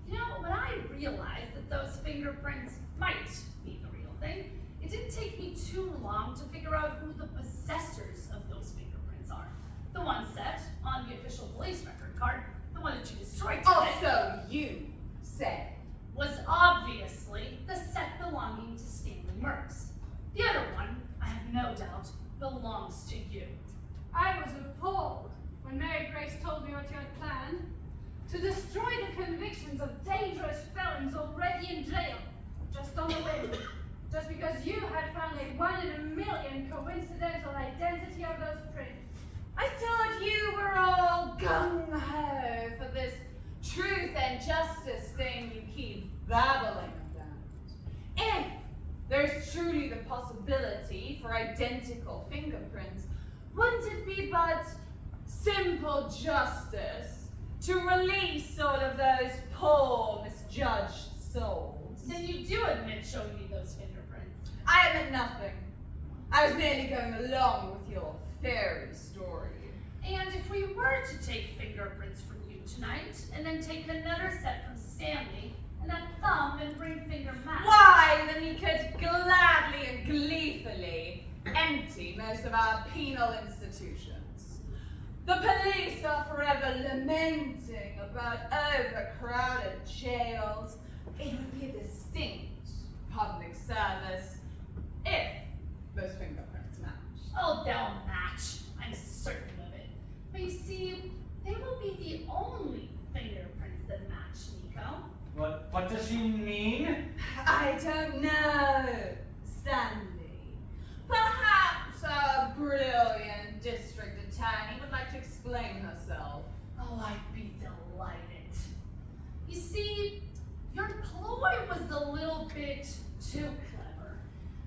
You know, when I realized that those fingerprints might be the real thing, it didn't take me too long to figure out who the possessors of those fingerprints are. The one set on the official police record card, the one that you destroyed today, Also, you say. was obviously the set belonging to Stanley Merks. The other one, I have no doubt, belongs to you. I was appalled when Mary Grace told me what you had planned to destroy the convictions of dangerous felons already in jail, just on the whim, just because you had found a 1 in a million coincidental identity of those prints. I thought you were all gung-ho for this be but simple justice to release all of those poor, misjudged souls. Then you do admit showing me those fingerprints. I admit nothing. I was merely going along with your fairy story. And if we were to take fingerprints from you tonight, and then take another set from Stanley, and that thumb and ring finger match. Why, then we could gladly and gleefully empty most of our penal institutions. The police are forever lamenting about overcrowded jails. It would be a distinct public service if those fingerprints match. Oh, they'll match. I'm certain of it. But you see, they will be the only fingerprints that match, Nicko. What does she mean? I don't know, Stanley. Perhaps our brilliant district attorney would like to explain herself. Oh, I'd be delighted. You see, your ploy was a little bit too clever.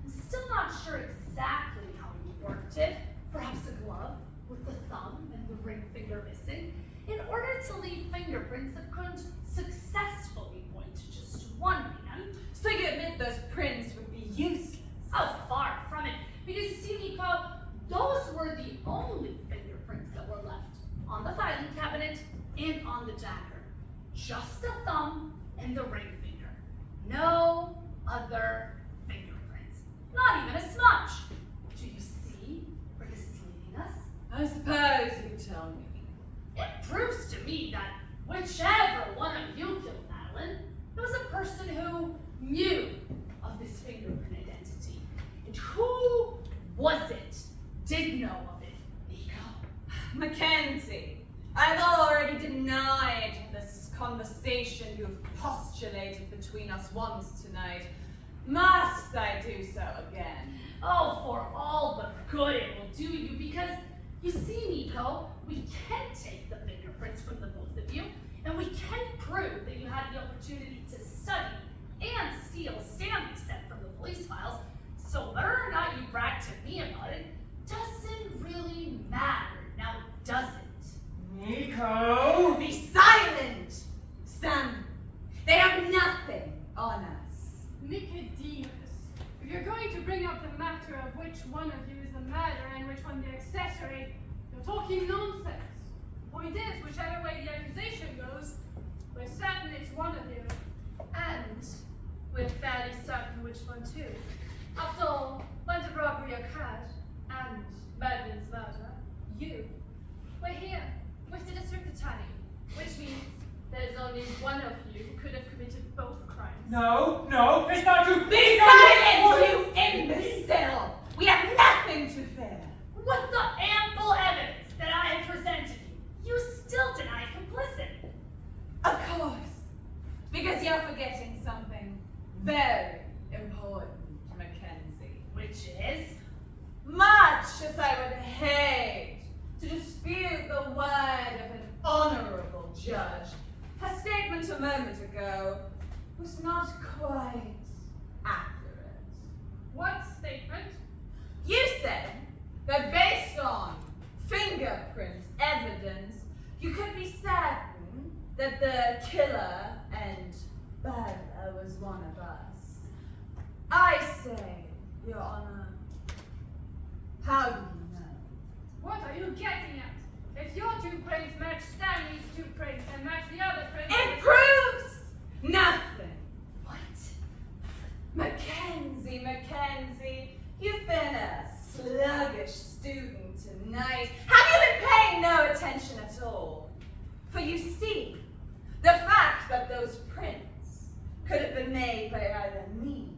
I'm still not sure exactly how you worked it. Perhaps a glove with the thumb and the ring finger missing, in order to leave fingerprints that couldn't successfully point to just one man. So you admit those prints would be useless? Oh, far from it. Because you see, Nicko, those were the only fingerprints that were left on the filing cabinet and on the dagger. Just the thumb and the ring finger. No other fingerprints. Not even a smudge. Do you see where this is leading us? I suppose you tell me. It proves to me that whichever one of you killed Madeline, it was a person who knew of this fingerprint identity. And who was it? Did know of it, Nicko? Mackenzie, I've already denied this conversation you've postulated between us once tonight. Must I do so again? Oh, for all the good it will do you, because you see, Nicko, we can take the fingerprints from the both of you, and we can prove that you had the opportunity to study and steal Stanley's set from the police files, so whether or not you brag to me about it doesn't really matter, now does it? Nicko! Be silent! Stanley, they have nothing on us. Nicodemus, if you're going to bring up the matter of which one of you is the murderer and which one the accessory, you're talking nonsense. The point is, whichever way the accusation goes, we're certain it's one of you. And we're fairly certain which one too. After all, when the robbery occurred, and Madeline's murder, we're here with the district attorney, which means there's only one of you who could have committed both crimes. No, it's not true. Be silent, you imbecile! We have nothing to fear. With the ample evidence that I have presented you, you still deny complicity. Of course, because you're forgetting something very important, Mackenzie. Which is? Much as I would hate to dispute the word of an honorable judge, her statement a moment ago was not quite accurate. What statement? You said that based on fingerprint evidence, you could be certain that the killer and murderer was one of us. I say, Your Honor, how do you know? What are you getting at? If your two prints match Stanley's two prints and match the other prints... It proves nothing. What? Mackenzie, you've been a sluggish student tonight. Have you been paying no attention at all? For you see, the fact that those prints could have been made by either me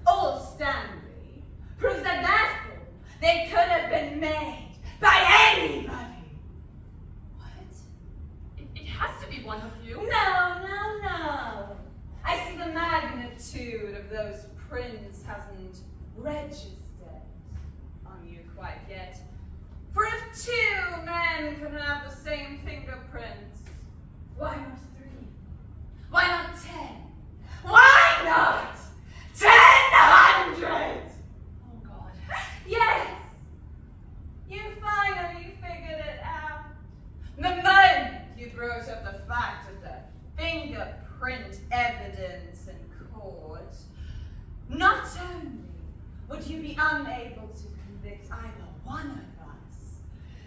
or Stanley proves that therefore they could have been made by anybody. What? It has to be one of you. No. I see the magnitude of those prints hasn't registered on you quite yet. For if two men can have the same fingerprints, why not 3? Why not 10? Why not 1,000? Oh God. Yes! You finally figured unable to convict either one of us,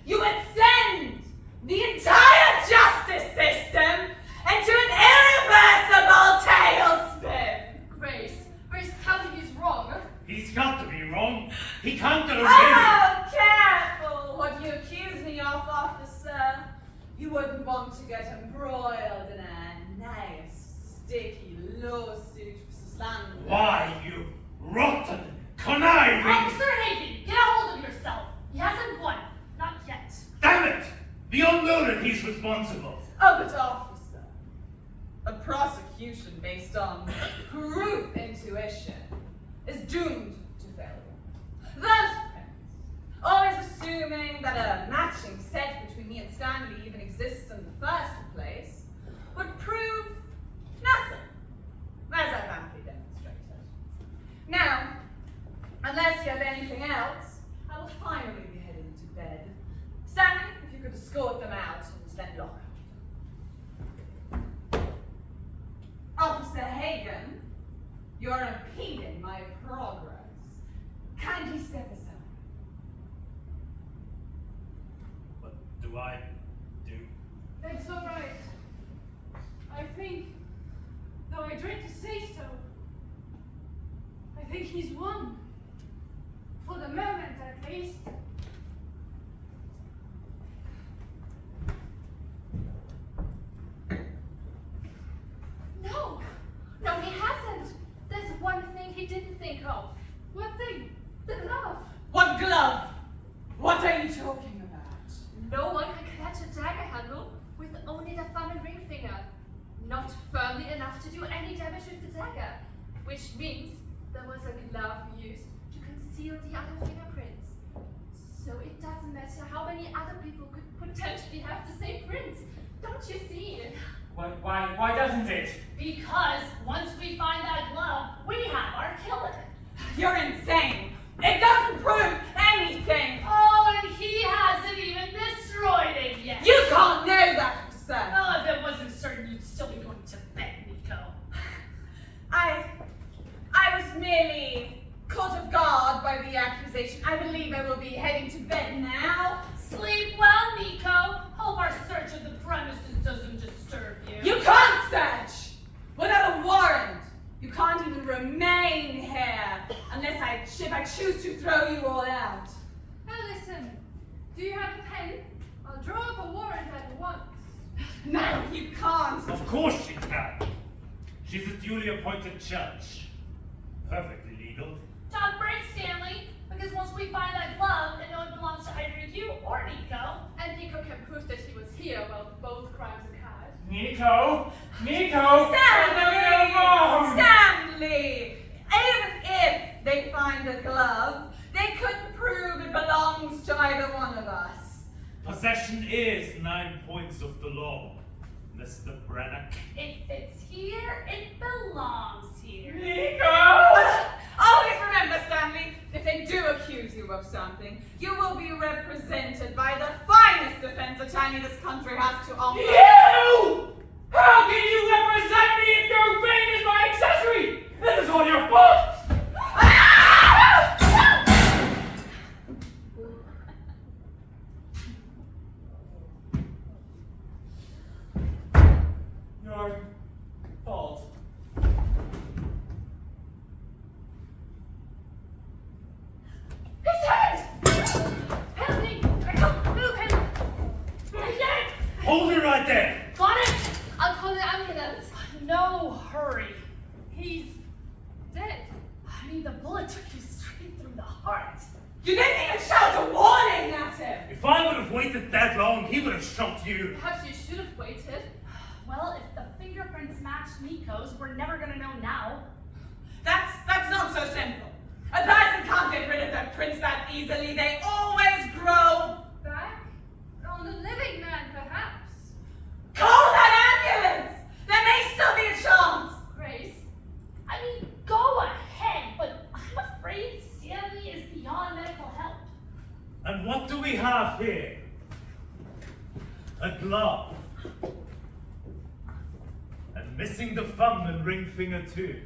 you would send the entire justice system into an irreversible tailspin. Grace, tell me he's wrong. He's got to be wrong. He can't go Oh, careful what you accuse me of, officer. You wouldn't want to get embroiled in a nice, sticky lawsuit for slander. Why, you rotten, conniving... Officer Hagen, get a hold of yourself. He hasn't won. Not yet. Damn it! We all know that he's responsible. Oh, but officer, a prosecution based on proof intuition is doomed to failure. Thus, always assuming that a matching set between me and Stanley even exists in the first place, would prove nothing, as I've amply demonstrated. Now, unless you have anything else, I will finally be heading to bed. Stanley, if you could escort them out and then lock up. Officer Hagen, you are impeding my progress. Kindly step aside. What do I do? That's all right. I think, though I dread to say so, I think he's won. For the moment, at least. No, he hasn't. There's one thing he didn't think of. What thing? The glove. What glove? What are you talking about? No one can catch a dagger handle with only the thumb and ring finger. Not firmly enough to do any damage with the dagger. Which means there was a glove used to conceal the other fingerprints. So it doesn't matter how many other people could potentially have the same prints. Don't you see? Why doesn't it? Because once we find that glove, we have our killer. You're insane. It doesn't prove anything. Oh, and he hasn't even destroyed it yet. You can't know that for certain. Oh, if it wasn't certain, you'd still be going to bed, Nicko. I was merely caught off guard by the accusation. I believe I will be heading to bed now. Sleep well, Nicko. Hope our search of the premises doesn't disturb you. You can't search without a warrant. You can't even remain here unless if I choose to throw you all out. Now listen, do you have a pen? I'll draw up a warrant at once. No, you can't. Of course she can. She's a duly appointed judge. Perfectly legal. Tough break, Stanley. Because once we find that glove, and know it belongs to either you or Nicko. And Nicko can prove that he was here while both crimes occurred. Nicko! Nicko! Stanley! Stanley! Even if they find a glove, they couldn't prove it belongs to either one of us. Possession is 9 points of the law, Mr. Braddock. If it's here, it belongs here. Nicko! Always remember, Stanley, if they do accuse you of something, you will be represented by the finest defense attorney this country has to offer. You! How can you represent me if your ring is my accessory? This is all your fault! Your fault. His head! Help me! Move him! Hold it right there! Got it? I'll call the ambulance. No hurry. He's dead. I mean, the bullet took you straight through the heart. You didn't even shout a warning at him! If I would have waited that long, he would have shot you. Perhaps you should have waited. Well, if the fingerprints match Nicko's, we're never gonna know now. That's not so simple. A person can't get rid of their prints that easily. They always grow. Back? On the living man, perhaps. Call that ambulance! There may still be a chance. Grace, I mean, go ahead, but I'm afraid Stanley is beyond medical help. And what do we have here? A glove. And missing the thumb and ring finger too.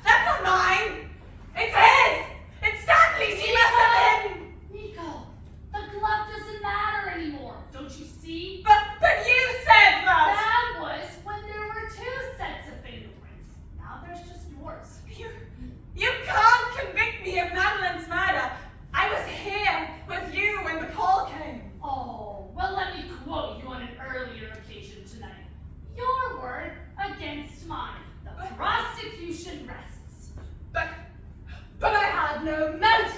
That's not mine. It's his. It's Stanley Please, he must have been! Nicko, the glove doesn't matter anymore. Don't you see? But you said that! That was when there were 2 sets of fingerprints. Now there's just yours. You can't convict me of Madeline's murder. I was here with you when the call came. Oh, well, let me quote you on an earlier occasion tonight. Your word against mine. The prosecution rests. But I had no motive.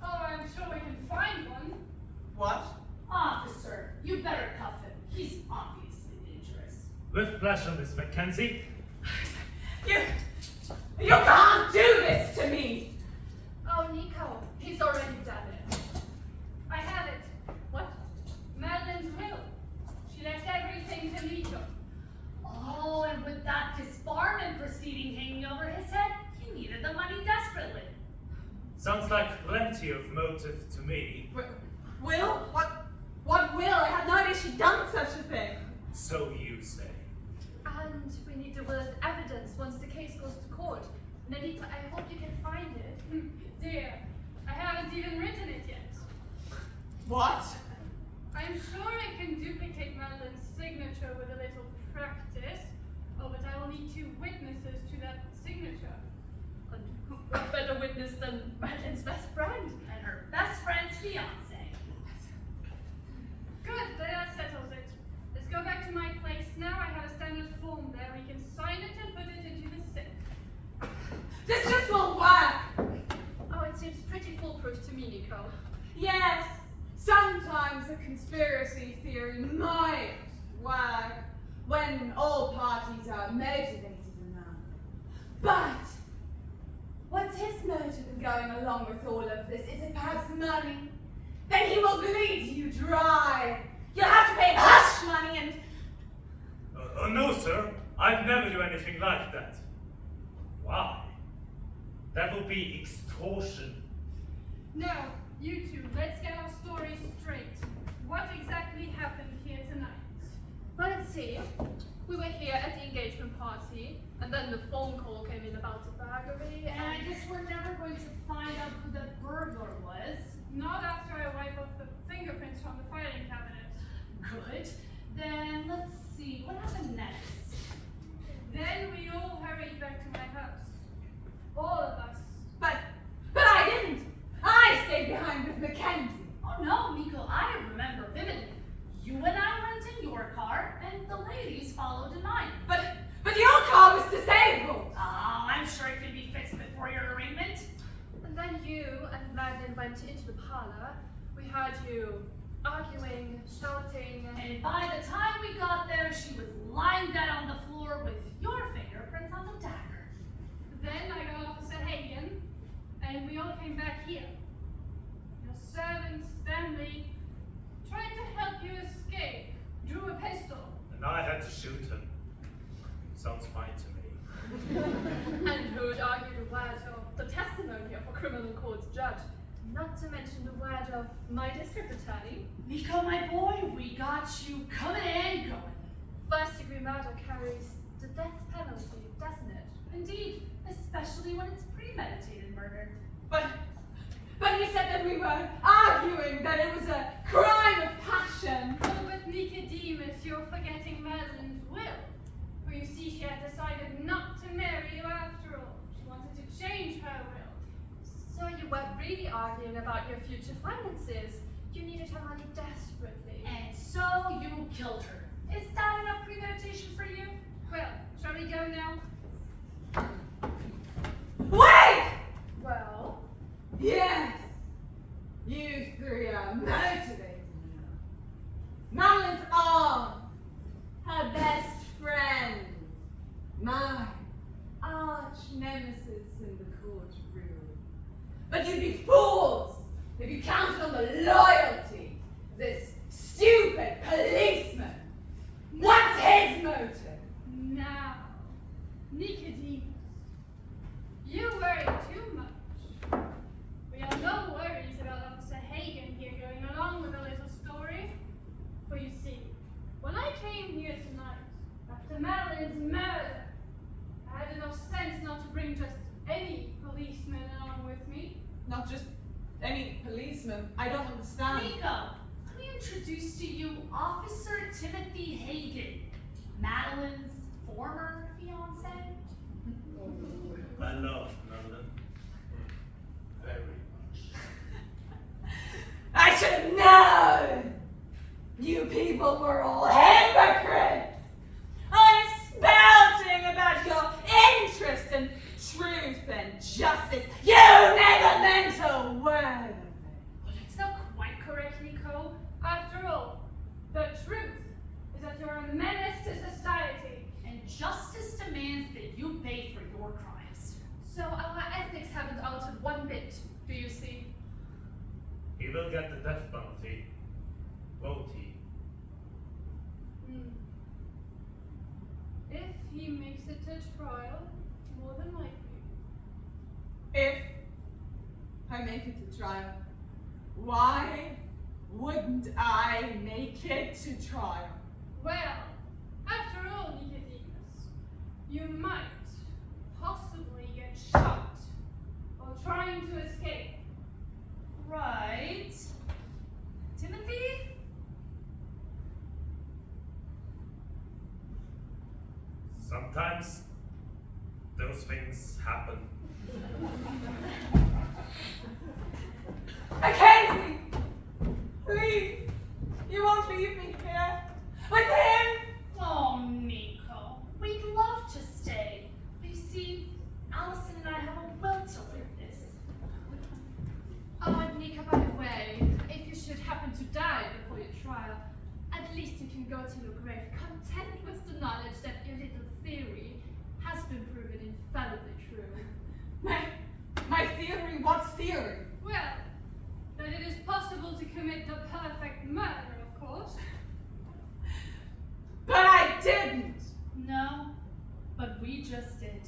Oh, I'm sure we can find one. What? Officer, you better cuff him. He's obviously dangerous. With pleasure, Miss Mackenzie. You can't do this to me. Oh, Nicko, he's already done it. I have it. What? Madeline's will. She left everything to Nicko. Oh, and with that disbarment proceeding hanging over his head, he needed the money desperately. Sounds like plenty of motive to me. Will? What will? I had no idea she'd done such a thing. So you say. And we need the will as evidence once the case goes to court. Nadita, I hope you can find it. Dear, I haven't even written it yet. What? I'm sure I can duplicate Madeline's signature with a little practice. Oh, but I will need 2 witnesses to that signature. And what better witness than Madeline's best friend? And her best friend's fiance. Good, then that settles it. Let's go back to my place now. I have a standard form there. We can sign it and put it into the safe. This just won't work. Oh, it seems pretty foolproof to me, Nicko. Yes, sometimes a conspiracy theory might work when all parties are motivated enough. But what's his motive in going along with all of this? Is it perhaps money? Then he will bleed you dry. You'll have to pay hush money and... No, sir. I'd never do anything like that. Why? That would be extortion. Now, you 2, let's get our story straight. What exactly happened here tonight? Well, let's see. We were here at the engagement party, and then the phone call came in about the burglary, And I guess we're never going to find out who the burglar was. Not after I wipe off the fingerprints from the filing cabinet. Good. Then let's see, what happened next? Then we all hurried back to my house. All of us. But I didn't. I stayed behind with Mackenzie. Oh no, Nicko, I remember vividly. You and I went in your car, and the ladies followed in mine. But your car was disabled. Oh, I'm sure it could be fixed before your arraignment. And then you and Madeline went into the parlor. We heard you arguing, shouting, And by the time we got there, she was lying dead on the floor with your fingerprints on the dagger. Then I got Officer Hagen, and we all came back here. Your servant, Stanley, tried to help you escape, drew a pistol. And I had to shoot him. Sounds fine to me. and who would argue the word of the testimony of a criminal court judge, not to mention the word of my district attorney. Nicko, my boy, we got you coming and going. First-degree murder carries the death penalty, doesn't it? Indeed, especially when it's premeditated murder. But you said that we were arguing that it was a crime of passion. Oh, but Nicodemus, you're forgetting Madeline's will. For you see, she had decided not to marry you after all. She wanted to change her will. So you were really arguing about your future finances. You needed her money desperately. And so you killed her. Is that enough premeditation for you? Well, shall we go now? Wait! Well, Yes! You 3 are motivated enough. Madeline's aunt, her best friend, my arch nemesis in the courtroom. But you'd be fools if you counted on the loyalty of this stupid policeman. What's his motive? Now, Nicodemus, you worry too much. We have no worries about Officer Hagen here going along with a little story. For you see, when I came here tonight, after Madeline's murder, I had enough sense not to bring just any policeman along with me. Not just any policeman. I don't understand. Nicko, let me introduce to you Officer Timothy Hagen, Madeline's former fiance. I love Madeline very much. I should have known! You people were all hypocrites! I'm spouting about your interest in truth and justice. You never meant a word of it. Well, that's not quite correct, Nicko. After all, the truth is that you're a menace to society. And justice demands that you pay for your crimes. So our ethics haven't altered one bit, do you see? He will get the death penalty, won't he? If he makes it to trial, more than likely. If I make it to trial, why wouldn't I make it to trial? Well, after all, Nicodemus, you might possibly get shot while trying to escape. Right. Timothy? Sometimes those things happen. Mackenzie! Please! You won't leave me here with him! Oh, Nicko, we'd love to stay. But you see, Allison and I have a will to live this. Oh, and Nicko, by the way, if you should happen to die before your trial, at least you can go to your grave content with the knowledge that your little theory has been proven infallibly true. My theory? What theory? Well, that it is possible to commit the perfect murder, of course. But I didn't! No, but we just did.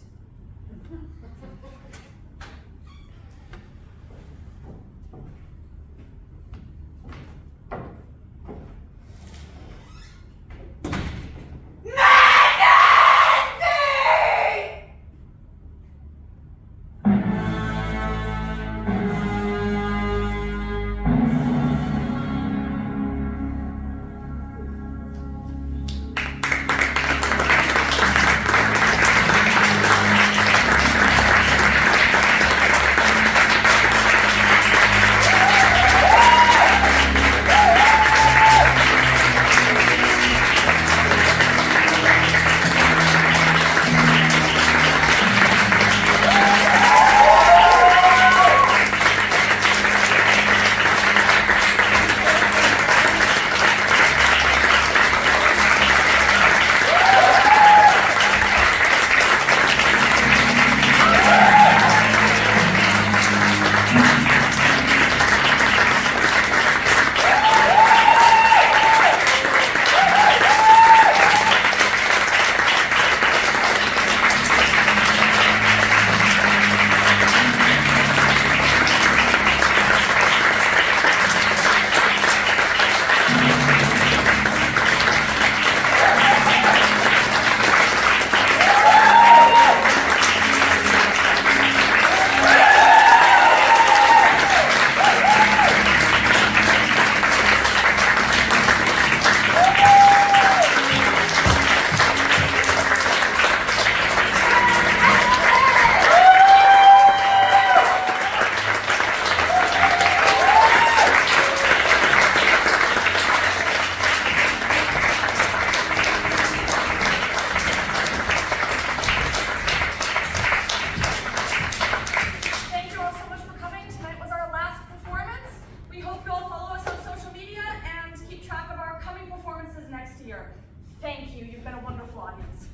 Thank you. You've been a wonderful audience.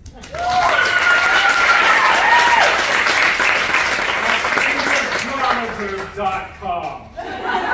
DramaGroup.com.